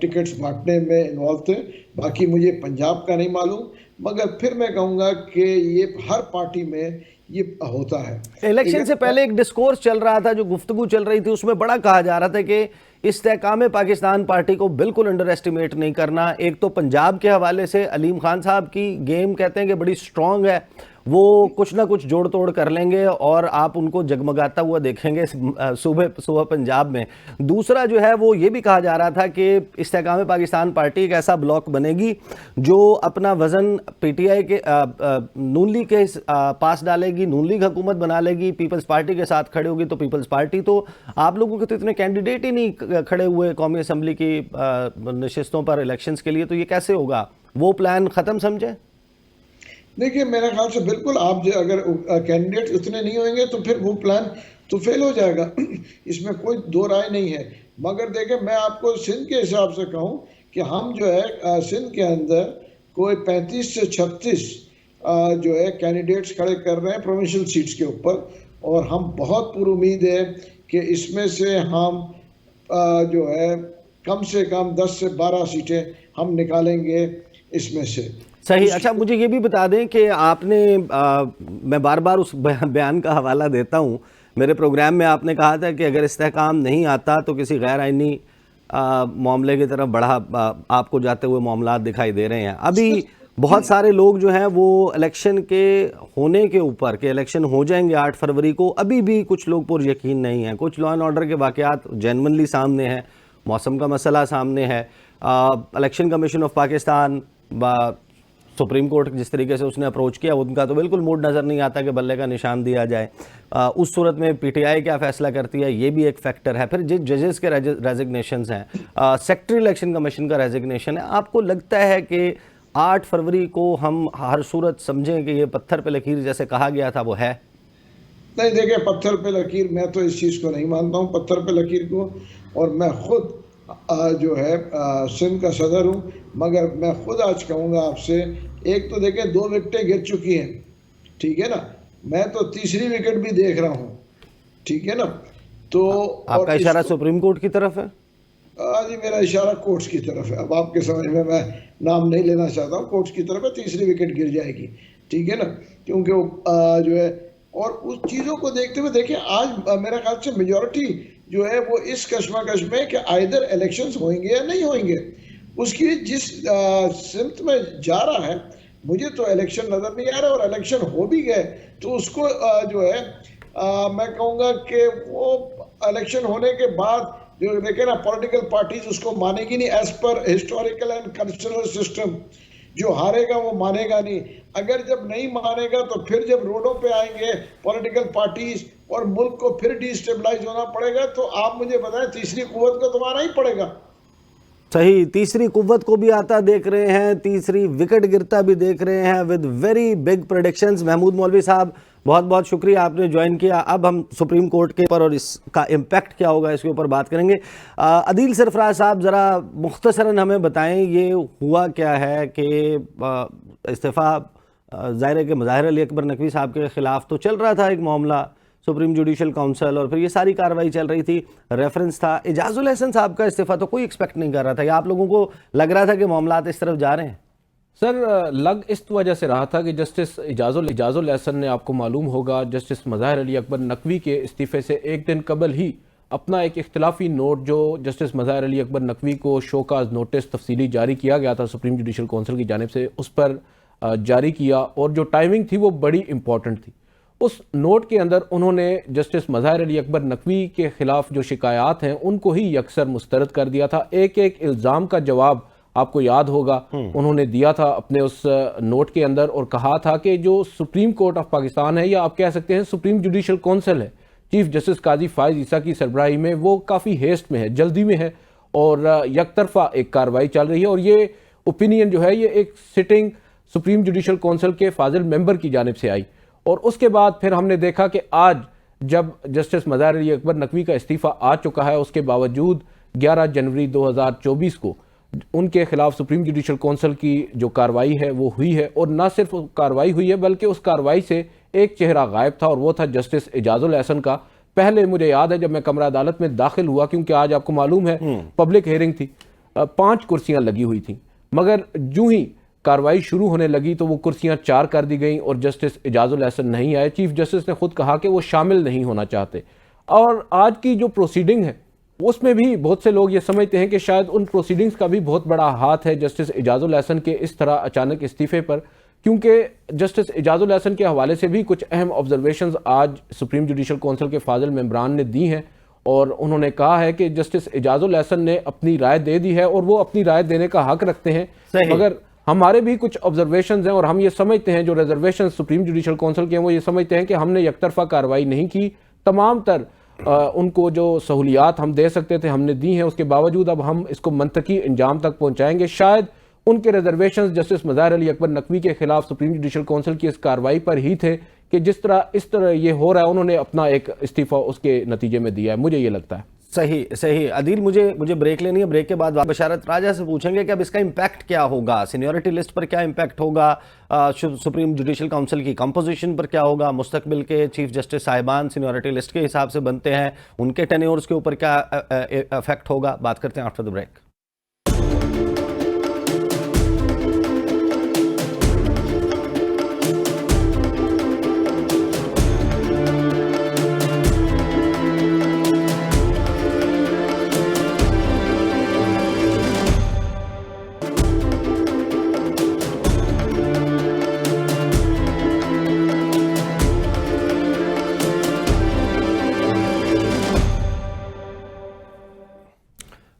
टिकट्स बांटने में इन्वॉल्व थे। बाकी मुझे पंजाब का नहीं मालूम, मगर फिर मैं कहूँगा कि ये हर पार्टी में ये होता है। इलेक्शन से पहले एक डिस्कोर्स चल रहा था, जो गुफ्तगू चल रही थी, उसमें बड़ा कहा जा रहा था कि इस्तेहकाम पाकिस्तान पार्टी को बिल्कुल अंडर एस्टिमेट नहीं करना। एक तो पंजाब के हवाले से अलीम खान साहब की गेम कहते हैं कि बड़ी स्ट्रांग है, वो कुछ ना कुछ जोड़ तोड़ कर लेंगे और आप उनको जगमगाता हुआ देखेंगे सुबह सुबह पंजाब में। दूसरा जो है वो ये भी कहा जा रहा था कि इस्तेहकाम पाकिस्तान पार्टी एक ऐसा ब्लॉक बनेगी जो अपना वज़न पीटीआई के नून लीग के पास डालेगी, नून लीग हुकूमत बना लेगी, पीपल्स पार्टी के साथ खड़े होगी। तो पीपल्स पार्टी तो आप लोगों के तो इतने कैंडिडेट ही नहीं खड़े हुए कौमी असम्बली की नशिस्तों पर इलेक्शंस के लिए, तो ये कैसे होगा? वो प्लान ख़त्म समझे? देखिए, मेरे ख्याल से बिल्कुल आप जो अगर कैंडिडेट उतने नहीं होंगे तो फिर वो प्लान तो फेल हो जाएगा, इसमें कोई दो राय नहीं है। मगर देखिए, मैं आपको सिंध के हिसाब से कहूँ कि हम जो है सिंध के अंदर कोई 35 से 36 जो है कैंडिडेट्स खड़े कर रहे हैं प्रोविंशियल सीट्स के ऊपर, और हम बहुत पूरी उम्मीद है कि इसमें से हम जो है कम से कम 10 से 12 सीटें हम निकालेंगे इसमें से। सही। अच्छा, मुझे ये भी बता दें कि आपने मैं बार बार उस बयान का हवाला देता हूँ, मेरे प्रोग्राम में आपने कहा था कि अगर इस्तेहकाम नहीं आता तो किसी गैर आइनी मामले की तरफ आपको जाते हुए मामलात दिखाई दे रहे हैं। अभी बहुत सारे लोग जो हैं वो इलेक्शन के होने के ऊपर, कि इलेक्शन हो जाएंगे 8 फरवरी को, अभी भी कुछ लोग पुर यकीन नहीं हैं। कुछ लॉ एंड ऑर्डर के वाक़यात जेन्युइनली सामने हैं, मौसम का मसला सामने है, election commission of Pakistan, supreme court जिस तरीके से उसने अप्रोच किया, उनका तो बिल्कुल मूड नज़र नहीं आता कि बल्ले का निशान दिया जाए। उस सूरत में पीटीआई क्या फ़ैसला करती है, ये भी एक फैक्टर है। फिर जिस जजेस के रेजिग्नेशंस हैं, सेक्रेटरी इलेक्शन कमीशन का रेजिग्नेशन है, आपको लगता है कि 8 फरवरी को हम हर सूरत समझें कि ये पत्थर पे लकीर जैसे कहा गया था वो है? नहीं, देखिए, पत्थर पे लकीर मैं तो इस चीज़ को नहीं मानता हूँ, पत्थर पे लकीर को। और मैं खुद जो है सिंध का सदर हूँ, मगर मैं खुद आज कहूँगा आपसे, एक तो देखिए 2 विकेटें गिर चुकी हैं, ठीक है ना, मैं तो तीसरी विकेट भी देख रहा हूँ, ठीक है ना। तो आपका इशारा सुप्रीम कोर्ट की तरफ है? जी, मेरा इशारा कोर्ट्स की तरफ है। अब आपके समझ में मैं नाम नहीं लेना चाहता हूँ, कोर्ट्स की तरफ है, तीसरी विकेट गिर जाएगी, ठीक है ना, क्योंकि वो जो है, और उस चीज़ों को देखते हुए देखिए आज मेरा ख्याल से मेजॉरिटी जो है वो इस कश्मकश में कि आइदर इलेक्शंस होंगे या नहीं होंगे। उसकी जिस सिमत में जा रहा है, मुझे तो इलेक्शन नज़र नहीं आ रहा, और इलेक्शन हो भी गए तो उसको जो है मैं कहूँगा कि वो इलेक्शन होने के बाद जो देखे ना, पॉलिटिकल पार्टीज उसको मानेगी नहीं as per historical and cultural system. जो हारेगा वो मानेगा नहीं, अगर जब नहीं मानेगा तो फिर जब रोडों पे आएंगे पॉलिटिकल पार्टीज और मुल्क को फिर डिस्टेबलाइज होना पड़ेगा, तो आप मुझे बताएं तीसरी कुव्वत को तो आना ही पड़ेगा। सही, तीसरी कुव्वत को भी आता देख रहे हैं, तीसरी विकेट गिरता भी देख रहे हैं with very big predictions. Mahmood Maulvi साहब, बहुत बहुत शुक्रिया, आपने ज्वाइन किया। अब हम सुप्रीम कोर्ट के ऊपर और इसका इम्पैक्ट क्या होगा इसके ऊपर बात करेंगे। अदील सरफराज साहब, ज़रा मुख्तसरन हमें बताएं ये हुआ क्या है कि इस्तीफ़ा ज़ाहिर है कि मज़ाहिर अली अकबर नकवी साहब के ख़िलाफ़ तो चल रहा था एक मामला सुप्रीम जुडिशल काउंसिल, और फिर ये सारी कार्रवाई चल रही थी, रेफरेंस था एजाजुल हसन साहब का इस्तीफ़ा, तो कोई एक्सपेक्ट नहीं कर रहा था, या आप लोगों को लग रहा था कि मामलात इस तरफ जा रहे हैं? सर, लग इस वजह से रहा था कि जस्टिस एजाजुल हसन ने, आपको मालूम होगा, जस्टिस मज़ाहिर अली अकबर नकवी के इस्तीफ़े से एक दिन कबल ही अपना एक इख्तिलाफी नोट जो जस्टिस मज़ाहिर अली अकबर नकवी को शोकाज नोटिस तफसीली जारी किया गया था सुप्रीम जुडिशल काउंसिल की जानिब से, उस पर जारी किया, और जो टाइमिंग थी वो बड़ी इंपॉर्टेंट थी। उस नोट के अंदर उन्होंने जस्टिस मज़ाहिर अली अकबर नकवी के ख़िलाफ़ जो शिकायत हैं उनको ही यकसर मुस्तरद कर दिया था। एक एक इल्ज़ाम का जवाब आपको याद होगा उन्होंने दिया था अपने उस नोट के अंदर, और कहा था कि जो सुप्रीम कोर्ट ऑफ पाकिस्तान है, या आप कह सकते हैं सुप्रीम जुडिशल काउंसिल है, चीफ जस्टिस काजी फायज़ ईसा की सरबराही में, वो काफ़ी हेस्ट में है, जल्दी में है, और यकतरफा एक कार्रवाई चल रही है। और ये ओपिनियन जो है ये एक सिटिंग सुप्रीम जुडिशल काउंसिल के फाजिल मेंबर की जानिब से आई। और उसके बाद फिर हमने देखा कि आज जब जस्टिस मज़ाहिर अली अकबर नकवी का इस्तीफ़ा आ चुका है, उसके बावजूद 11 जनवरी 2024 को उनके खिलाफ सुप्रीम जुडिशल काउंसिल की जो कार्रवाई है वो हुई है। और न सिर्फ कार्रवाई हुई है बल्कि उस कार्रवाई से एक चेहरा गायब था, और वो था जस्टिस एजाजुल हसन का। पहले मुझे याद है जब मैं कमरा अदालत में दाखिल हुआ, क्योंकि आज आपको मालूम है पब्लिक हियरिंग थी, 5 कुर्सियां लगी हुई थी, मगर जूं ही कार्रवाई शुरू होने लगी तो वो कुर्सियां 4 कर दी गई और जस्टिस इजाजुल एहसन नहीं आए। चीफ जस्टिस ने खुद कहा कि वो शामिल नहीं होना चाहते। और आज की जो प्रोसीडिंग है उसमें भी बहुत से लोग ये समझते हैं कि शायद उन प्रोसीडिंग्स का भी बहुत बड़ा हाथ है जस्टिस इजाजुल एहसन के इस तरह अचानक इस्तीफे पर, क्योंकि जस्टिस इजाजुल एहसन के हवाले से भी कुछ अहम ऑब्जर्वेशंस आज सुप्रीम जुडिशल कौंसिल के फाजिल मेंबरान ने दी हैं और उन्होंने कहा है कि जस्टिस इजाजुल एहसन ने अपनी राय दे दी है और वो अपनी राय देने का हक रखते हैं, मगर हमारे भी कुछ ऑब्जर्वेशंस हैं और हम ये समझते हैं, जो रिजर्वेशन सुप्रीम जुडिशल कौंसिल के हैं वो ये समझते हैं कि हमने यकतरफा कार्रवाई नहीं की, तमाम तर उनको जो सहूलियात हम दे सकते थे हमने दी हैं, उसके बावजूद अब हम इसको मंतकी इंजाम तक पहुंचाएंगे। शायद उनके रिजर्वेशंस जस्टिस मज़ाहिर अली अकबर नकवी के खिलाफ सुप्रीम जुडिशल कौंसिल की इस कार्रवाई पर ही थे कि इस तरह ये हो रहा है, उन्होंने अपना एक इस्तीफा उसके नतीजे में दिया है, मुझे ये लगता है। सही अदील, मुझे ब्रेक लेनी है। ब्रेक के बाद बशारत राजा से पूछेंगे कि अब इसका इम्पैक्ट क्या होगा, सीनियरिटी लिस्ट पर क्या इम्पैक्ट होगा, सुप्रीम जुडिशल काउंसिल की कंपोजिशन पर क्या होगा, मुस्तकबिल के चीफ जस्टिस साहिबान सीनियरिटी लिस्ट के हिसाब से बनते हैं, उनके टेन्योर्स के ऊपर क्या इफेक्ट होगा। बात करते हैं after the break.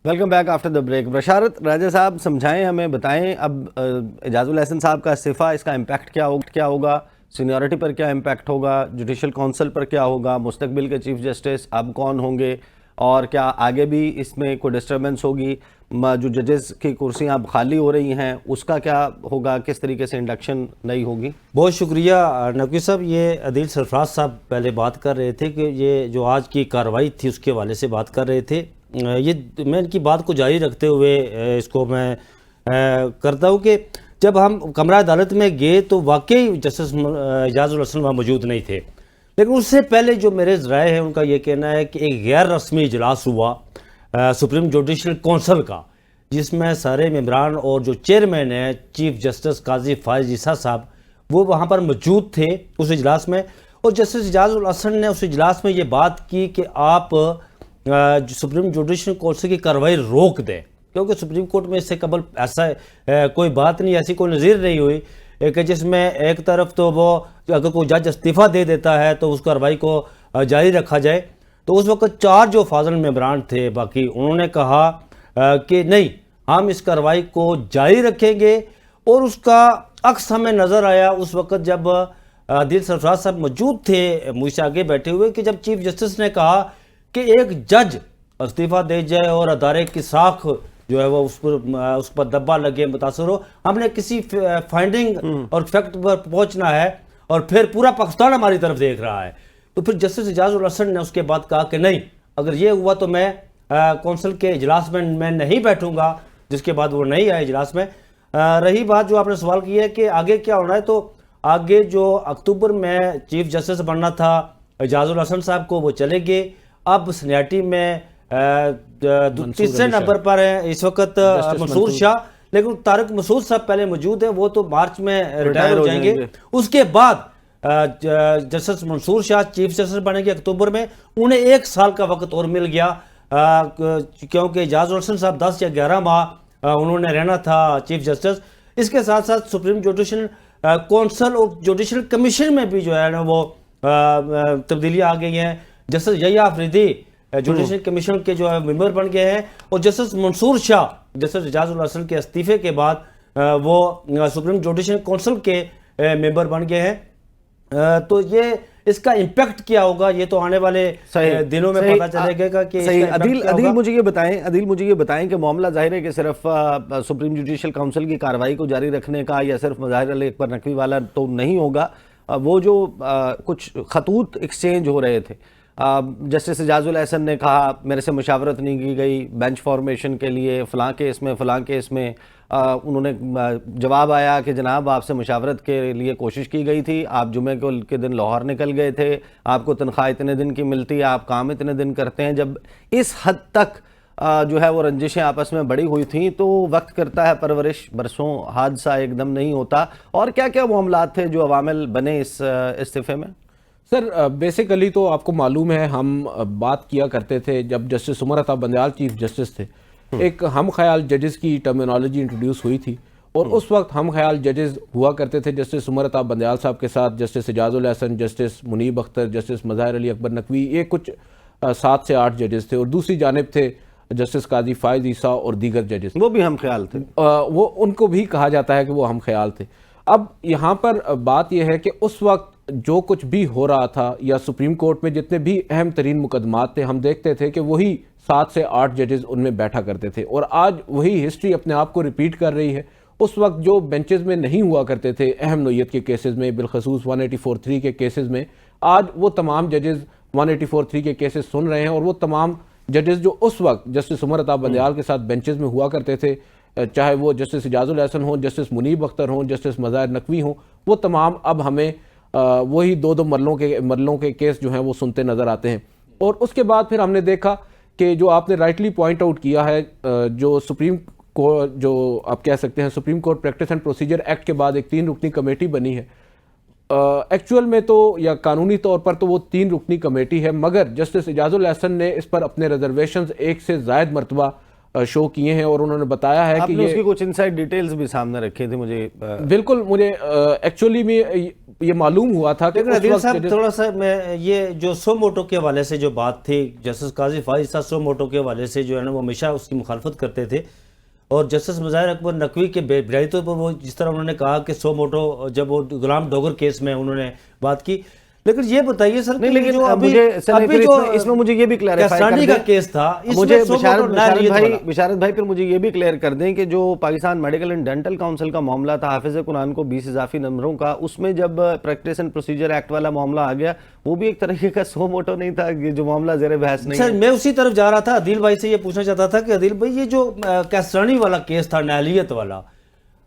Welcome back after the break. Basharat Raja sahab समझाएं हमें, बताएं अब इजाजुल एहसन साहब का इस्तीफ़ा, इसका इम्पैक्ट क्या होगा, सीनियरिटी पर क्या इम्पैक्ट होगा, जुडिशल काउंसिल पर क्या होगा, मुस्तकबिल के चीफ जस्टिस अब कौन होंगे और क्या आगे भी इसमें कोई डिस्टर्बेंस होगी, जो जजेस की कुर्सियां अब खाली हो रही हैं उसका क्या होगा, किस तरीके से इंडक्शन नहीं होगी। बहुत शुक्रिया नकवी साहब। ये अदील सरफराज साहब पहले बात कर रहे थे कि ये जो आज की कार्रवाई थी उसके हवाले से बात कर रहे थे। ये मैं इनकी बात को जारी रखते हुए इसको मैं करता हूँ कि जब हम कमरा अदालत में गए तो वाकई जस्टिस इजाजुल एहसन वहाँ मौजूद नहीं थे, लेकिन उससे पहले जो मेरे राय है उनका ये कहना है कि एक गैर रस्मी इजलास हुआ सुप्रीम जुडिशल कौंसिल का, जिसमें सारे मेंबरान और जो चेयरमैन है चीफ जस्टिस काजी फायज ईसा साहब वो वहाँ पर मौजूद थे उस इजलास में। और जस्टिस इजाजुल एहसन ने उस इजलास में ये बात की कि आप सुप्रीम जुडिशल कौंसिल की कार्रवाई रोक दें, क्योंकि सुप्रीम कोर्ट में इससे कबल ऐसा कोई बात नहीं, ऐसी कोई नज़ीर नहीं हुई कि जिसमें एक तरफ तो वो अगर कोई जज इस्तीफ़ा दे देता है तो उस कार्रवाई को जारी रखा जाए। तो उस वक्त 4 जो फाजिल मेंबरान थे बाकी, उन्होंने कहा कि नहीं, हम इस कार्रवाई को जारी रखेंगे। और उसका अक्स हमें नज़र आया उस वक्त जब अदील सरफराज साहब मौजूद थे मुझसे आगे बैठे हुए, कि जब चीफ जस्टिस ने कहा कि एक जज इस्तीफ़ा दे जाए और अदारे की साख जो है वो उस पर दब्बा लगे, मुतासर हो, हमने किसी फाइंडिंग और फैक्ट पर पहुंचना है और फिर पूरा पाकिस्तान हमारी तरफ देख रहा है। तो फिर जस्टिस इजाजुल एहसन ने उसके बाद कहा कि नहीं, अगर ये हुआ तो मैं कौंसिल के इजलास में मैं नहीं बैठूंगा, जिसके बाद वो नहीं आए इजलास में। रही बात जो आपने सवाल किया है कि आगे क्या होना है, तो आगे जो अक्टूबर में चीफ जस्टिस बनना था इजाजुल एहसन साहब को, वो चले गए। अब सीनियरिटी में तीसरे नंबर पर है इस वक्त मंसूर शाह, लेकिन तारिक मसूद साहब पहले मौजूद हैं, वो तो मार्च में रिटायर हो जाएंगे। उसके बाद justice Mansoor Shah chief justice बनेंगे अक्टूबर में, उन्हें 1 साल का वक्त और मिल गया, क्योंकि इजाजुल एहसन साहब 10 या 11 माह उन्होंने रहना था चीफ जस्टिस। इसके साथ साथ सुप्रीम जुडिशल कौंसिल और जुडिशल कमीशन में भी जो है ना वो तब्दीलियाँ आ गई हैं। Justice Yahya Afridi judicial commission के जो है मेंबर बन गए हैं, और जस्टिस मंसूर शाह जस्टिस इजाजुल एहसन के इस्तीफे के बाद वो सुप्रीम जुडिशल कौंसिल के मेंबर बन गए हैं। तो ये इसका इम्पैक्ट क्या होगा ये तो आने वाले दिनों में पता चलेगा कि अदील मुझे ये बताएं कि मामला जाहिर है कि सिर्फ सुप्रीम जुडिशल काउंसिल की कार्रवाई को जारी रखने का या सिर्फ मज़ाहिर अली अकबर नकवी वाला तो नहीं होगा। वो जो कुछ खतूत एक्सचेंज हो रहे थे, जस्टिस इजाजुल एहसन ने कहा मेरे से मुशावरत नहीं की गई बेंच फॉर्मेशन के लिए, फ़लाँ केस में उन्होंने जवाब आया कि जनाब आपसे मुशावरत के लिए कोशिश की गई थी, आप जुमे के दिन लाहौर निकल गए थे, आपको तनख्वाह इतने दिन की मिलती है, आप काम इतने दिन करते हैं। जब इस हद तक जो है वो रंजिशें आपस में बड़ी हुई थी, तो वक्त करता है परवरिश, बरसों हादसा एकदम नहीं होता। और क्या क्या मामलात थे जो अवामिल बने इस इस्तीफे में? सर बेसिकली तो आपको मालूम है हम बात किया करते थे जब justice Umar Ata Bandial chief justice थे, एक हम ख्याल जजेस की टर्मिनोलॉजी इंट्रोड्यूस हुई थी और उस वक्त हम ख्याल जजेस हुआ करते थे जस्टिस उमर अता बंदयाल साहब के साथ justice Ijazul Ahsan, justice Munib Akhtar, justice Mazahir Ali Akbar Naqvi, ये कुछ 7 से 8 जजेस थे और दूसरी जानिब थे जस्टिस काजी फायद ईसा और दीगर जजेस, वो भी हम ख्याल थे। वो उनको भी कहा जाता है कि वो हम ख्याल थे। अब यहाँ पर बात यह है कि उस वक्त जो कुछ भी हो रहा था या सुप्रीम कोर्ट में जितने भी अहम तरीन मुकदमात थे, हम देखते थे कि वही 7 से 8 जजेस उनमें बैठा करते थे और आज वही हिस्ट्री अपने आप को रिपीट कर रही है। उस वक्त जो बेंचेस में नहीं हुआ करते थे अहम नोयत के केसेस में, बिलखसूस 184(3) के केसेस में, आज वो तमाम जजेस 184(3) के केसेस सुन रहे हैं और वो तमाम जजेस जो उस वक्त जस्टिस उमर अता बंदयाल के साथ बेंचेस में हुआ करते थे, चाहे वो जस्टिस एजाजुल एहसन हो, जस्टिस मुनीब अख्तर हों, जस्टिस मज़ाहिर नकवी हों, वो तमाम अब हमें वही 2-2 मरलों के केस जो हैं वो सुनते नज़र आते हैं। और उसके बाद फिर हमने देखा कि जो आपने राइटली पॉइंट आउट किया है, जो सुप्रीम कोर्ट, जो आप कह सकते हैं supreme court practice and procedure act के बाद एक 3 रुकनी कमेटी बनी है, एक्चुअल में तो या कानूनी तौर पर तो वो 3 रुकनी कमेटी है, मगर जस्टिस एजाजुल एहसन ने इस पर अपने रिजर्वेशंस 1 से ज़ायद मरतबा शो किए हैं और उन्होंने बताया है कि उसकी कुछ इनसाइड डिटेल्स भी सामने रखे थे। मुझे बिल्कुल मुझे एक्चुअली में ये मालूम हुआ था कि अदील साहब थोड़ा सा मैं ये जो सो मोटो के हवाले से जो बात थी, जस्टिस काजी फायद साहब सो मोटो के हवाले से जो है ना वो हमेशा उसकी मुखालफत करते थे और जस्टिस मज़ाहिर अकबर नकवी के बुनियादी तौर पर वो जिस तरह उन्होंने कहा कि सो मोटो जब वो गुलाम डोगर केस में उन्होंने बात की, लेकिन ये बताइए सर नहीं, लेकिन जो अभी जो इसमें मुझे ये भी क्लैरिफाई कर दें, का केस था, मुझे बिशारत भाई फिर मुझे ये भी क्लियर कर दें कि जो Pakistan medical and dental council का मामला था हाफिज कुरान को 20 इजाफी नंबरों का, उसमें जब प्रैक्टिस एंड प्रोसीजर एक्ट वाला मामला आ गया, वो भी एक तरीके का सो मोटो नहीं था, जो मामला ज़ेरे बहस नहीं सर। मैं उसी तरफ जा रहा था, अदील भाई से ये पूछना चाहता था कि अदील भाई ये जो कैसरानी वाला केस था, न्यायालयत वाला,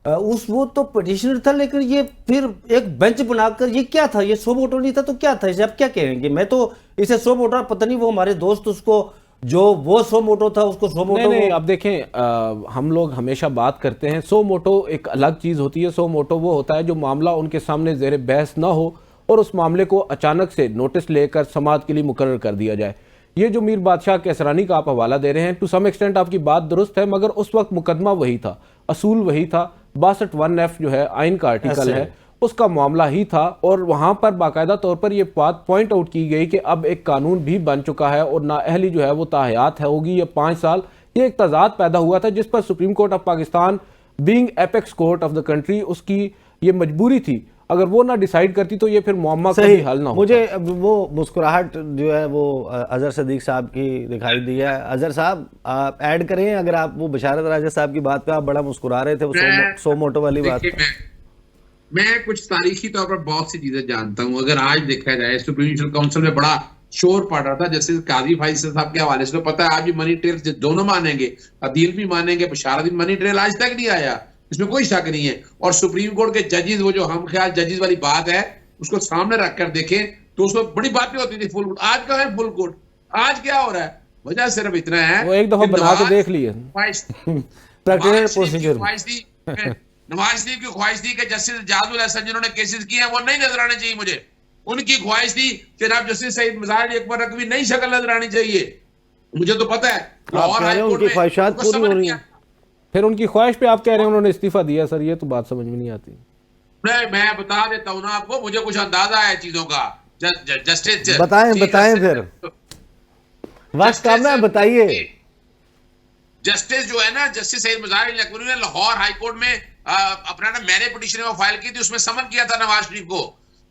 वो तो पिटिशनर था, लेकिन ये फिर एक बेंच बनाकर ये क्या था, ये सो मोटो नहीं था तो क्या था, इसे आप क्या कहेंगे? मैं तो इसे सो मोटो, पता नहीं वो हमारे दोस्त उसको जो वो सो मोटो था उसको सो मोटो नहीं, अब देखें हम लोग हमेशा बात करते हैं सो मोटो एक अलग चीज़ होती है। सो मोटो वो होता है जो मामला उनके सामने ज़ेरे बहस ना हो और उस मामले को अचानक से नोटिस लेकर समाअत के लिए मुकर्रर कर दिया जाए। ये जो मीर बादशाह कैसरानी का आप हवाला दे रहे हैं, टू सम एक्सटेंट आपकी बात दुरुस्त है, मगर उस वक्त मुकदमा वही था, असूल वही था, 62(1)(f) जो है आइन का आर्टिकल है, उसका मामला ही था और वहां पर बाकायदा तौर पर यह बात पॉइंट आउट की गई कि अब एक कानून भी बन चुका है और नाअहली जो है वो ताहयात है होगी ये 5 साल। ये एक तजाद पैदा हुआ था जिस पर supreme court of Pakistan being apex court of the country, उसकी ये मजबूरी थी, अगर वो ना डिसाइड करती तो ये फिर मुअम्मा का भी हल ना होता। मुझे वो मुस्कुराहट जो है वो अजहर सदीक साहब की दिखाई दी है। अजहर साहब आप ऐड करें, अगर आप वो बशारत राजा साहब की बात पे आप बड़ा मुस्कुरा रहे थे, वो सो मोटो वाली बात। मैं कुछ तारीखी तौर पर बहुत सी चीजें जानता हूं। अगर आज देखा जाए सुप्रीम जुडिशल काउंसिल में बड़ा शोर पड़ रहा था जैसे काजी फायद साहब के हवाले से, तो पता है आज भी मनी ट्रेल दोनों मानेंगे, अदील भी मानेंगे, बशारत भी, मनी ट्रेल आज तक नहीं आया, इसमें कोई शक नहीं है। और सुप्रीम कोर्ट के जजेस, वो जो हम ख्याल जजेस वाली बात है, उसको सामने रखकर देखें तो उसमें बड़ी बातें होती थी फुल कोर्ट। आज का है फुल कोर्ट, आज क्या हो रहा है? वजह सिर्फ इतना है, वो एक दफा बना के देख लिए नवाज शरीफ की ख्वाहिश थी कि जस्टिस एजाजुल एहसन जिन्होंने केसेस किए हैं वो नहीं नजर आने चाहिए मुझे, उनकी ख्वाहिश थी जनाब जस्टिस सईद मज़ाहिर अली अकबर नकवी नई शक्ल नजर आनी चाहिए। मुझे तो पता है लाहौर हाई कोर्ट में ख्वाहिशात पूरी हो रही हैं, फिर उनकी ख्वाहिश पे आप कह रहे हैं उन्होंने इस्तीफा दिया। सर ये तो बात समझ में नहीं आती। मैं बता देता हूँ ना आपको, मुझे कुछ अंदाजा है चीजों का। जस्टिस बताएं फिर वक्त कम है, बताइए। जस्टिस जो है ना, जस्टिस सईद मज़ाहिर अली अकबरी ने लाहौर हाई कोर्ट में अपना ना मैंने पिटीशन में फाइल की थी, उसमें समन किया था नवाज शरीफ को।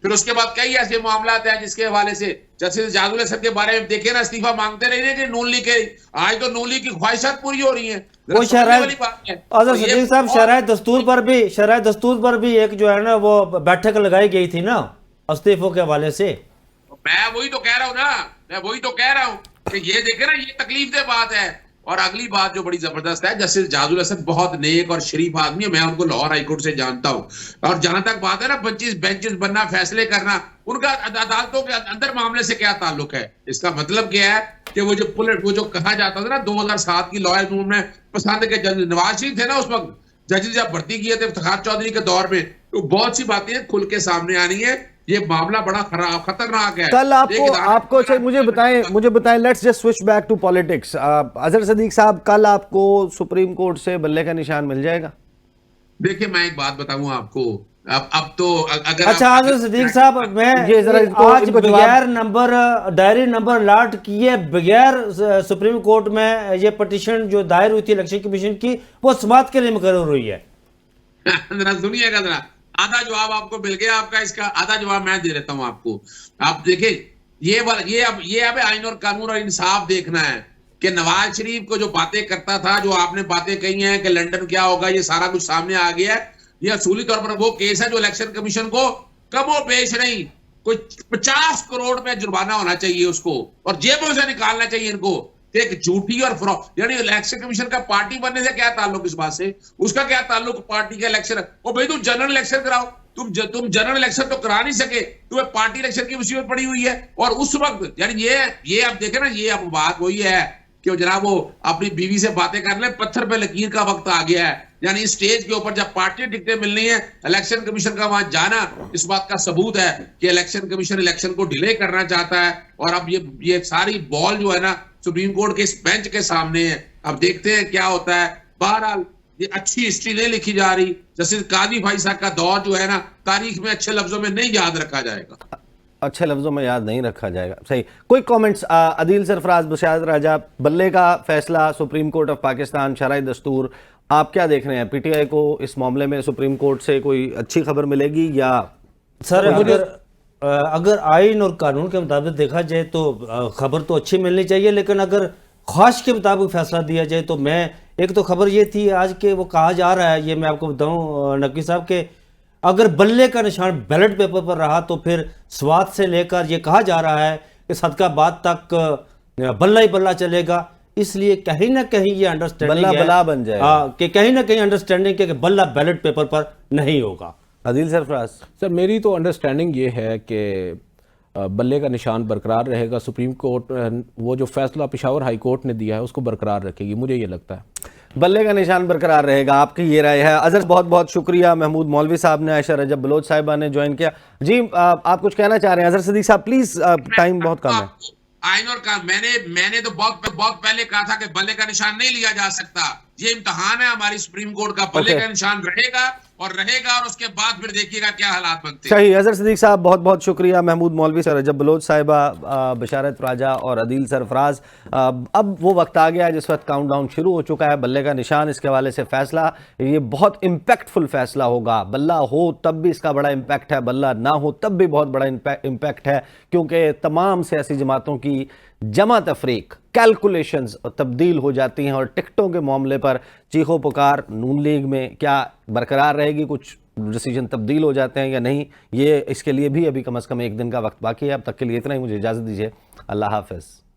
फिर उसके बाद कई ऐसे मामला हैं जिसके हवाले से जस्टिस एजाजुल एहसन के बारे में देखे ना, इस्तीफा मांगते रहे कि नून लीग के, आज तो नून लीग की ख्वाहिशात पूरी हो रही हैं। वो शरह दस्तूर पर भी एक जो है ना वो बैठक लगाई गई थी ना इस्तीफों के हवाले से। मैं वही तो कह रहा हूँ ना, मैं वही तो कह रहा हूँ कि ये देखे ना, ये तकलीफ दे बात है और अगली बात जो बड़ी जबरदस्त है, जस्टिस जाजुल हसन बहुत नेक और शरीफ आदमी है, मैं उनको लाहौर हाईकोर्ट से जानता हूं। और जहां तक बात है ना 25 बेंचेस बनना, फैसले करना, उनका अदालतों के अंदर मामले से क्या ताल्लुक है? इसका मतलब क्या है कि वो जो कहा जाता था ना 2007 की लॉयर रूम में पसंद के जज नवाज शरीफ थे ना, उस वक्त जजेस जब भर्ती किए थे इफ्तिखार चौधरी के दौर में, तो बहुत सी बातें खुल के सामने आनी है। ये मामला बड़ा खतरनाक है। कल आपको मुझे बताएं let's just switch back to politics. Azhar Sadiq साहब, कल आपको सुप्रीम कोर्ट से बल्ले का निशान मिल जाएगा? देखिए मैं एक बात बताऊं आपको, अब तो अगर अच्छा अजहर सदीक साहब, मैं ये जरा आज बगैर नंबर डायरी नंबर अलॉट किए बगैर सुप्रीम कोर्ट में ये पटिशन जो दायर हुई थी इलेक्शन कमीशन की, वो समाअत के लिए मुकर्रर हुई है। जरा सुनिएगा, जरा आधा जवाब आपको मिल गया, आपका इसका आधा जवाब मैं दे देता हूं आपको। आप देखिए ये अब आइन और कानून और इंसाफ देखना है कि नवाज शरीफ को जो बातें करता था, जो आपने बातें कही हैं कि लंदन क्या होगा, ये सारा कुछ सामने आ गया है। ये असूली तौर पर वो केस है जो इलेक्शन कमीशन को कमो पेश नहीं, कोई 50 करोड़ रुपए जुर्माना होना चाहिए उसको, और जेबों से निकालना चाहिए इनको। एक झूठी और फ्रॉड, यानी इलेक्शन कमीशन का पार्टी बनने से क्या ताल्लुक इस बात से? उसका क्या ताल्लुक पार्टी का इलेक्शन? ओ भाई तुम जनरल इलेक्शन कराओ, तुम जनरल इलेक्शन तो करा नहीं सके, तुम्हें पार्टी इलेक्शन की मुसीबत पड़ी हुई है। और उस वक्त यानी ये आप देखे ना, ये अब बात वही है कि जनाब वो अपनी बीवी से बातें कर ले, पत्थर पे लकीर का वक्त आ गया है। यानी स्टेज के ऊपर जब पार्टी टिकटें मिलनी है, इलेक्शन कमीशन का वहां जाना इस बात का सबूत है कि इलेक्शन कमीशन इलेक्शन को डिले करना चाहता है। और अब ये सारी बॉल जो है ना सुप्रीम कोर्ट के इस बेंच के सामने है। अब देखते हैं क्या होता है। बहरहाल ये अच्छी हिस्ट्री नहीं लिखी जा रही। जस्टिस काजी भाई साहब का दौर जो है ना, तारीख में अच्छे लफ्जों में नहीं याद रखा जाएगा। अच्छे लफ्जों में याद नहीं रखा जाएगा, सही। कोई कमेंट्स? अदील सरफराज, बशारत राजा, बल्ले का फैसला सुप्रीम कोर्ट ऑफ पाकिस्तान, शरई दस्तूर, आप क्या देख रहे हैं? पीटीआई को इस मामले में सुप्रीम कोर्ट से कोई अच्छी खबर मिलेगी या? सर अगर आइन और कानून के मुताबिक देखा जाए तो खबर तो अच्छी मिलनी चाहिए, लेकिन अगर ख्वाहिश के मुताबिक फैसला दिया जाए तो एक तो खबर ये थी आज के वो कहा जा रहा है, ये मैं आपको बताऊं नकवी साहब के, अगर बल्ले का निशान बैलेट पेपर पर रहा तो फिर स्वात से लेकर ये कहा जा रहा है कि सदकाबाद तक बल्ला ही बल्ला चलेगा। इसलिए कहीं ना कहीं ये अंडरस्टैंडिंग बल्ला बन जाए कि कहीं ना कहीं अंडरस्टैंडिंग है कि बल्ला बैलेट पेपर पर नहीं होगा। अदील सरफराज? सर मेरी तो अंडरस्टैंडिंग ये है कि बल्ले का निशान बरकरार रहेगा। सुप्रीम कोर्ट वो जो फैसला पेशावर हाई कोर्ट ने दिया है उसको बरकरार रखेगी, मुझे ये लगता है बल्ले का निशान बरकरार रहेगा। आपकी ये राय है। अजहर बहुत बहुत शुक्रिया। महमूद मौलवी साहब ने, आयशा रजब बलोच साहिबा ने ज्वाइन किया। जी आप कुछ कहना चाह रहे हैं? अजहर सदीक साहब प्लीज, टाइम बहुत कम है। आइन और का मैंने तो बहुत पहले कहा था कि बल्ले का निशान नहीं लिया जा सकता। ये इम्तिहान है हमारी सुप्रीम कोर्ट का। बल्ले का निशान रहेगा और उसके बाद फिर देखिएगा क्या हालात बनते हैं। सही। अजहर सदीक साहब बहुत बहुत शुक्रिया। महमूद मौलवी, रजब बलोच साहिबा, बशारत राजा और अदील सरफराज। अब वो वक्त आ गया है जिस वक्त काउंटडाउन शुरू हो चुका है। बल्ले का निशान, इसके हवाले से फैसला, ये बहुत इम्पैक्टफुल फैसला होगा। बल्ला हो तब भी इसका बड़ा इम्पैक्ट है, बल्ला ना हो तब भी बहुत बड़ा इम्पैक्ट है, क्योंकि तमाम सियासी जमातों की जमा तफरीक, कैलकुलेशंस तब्दील हो जाती हैं। और टिकटों के मामले पर चीखो पुकार नून लीग में क्या बरकरार रहेगी, कुछ डिसीजन तब्दील हो जाते हैं या नहीं, ये इसके लिए भी अभी कम से कम एक दिन का वक्त बाकी है। अब तक के लिए इतना ही, मुझे इजाज़त दीजिए। अल्लाह हाफ़िज़।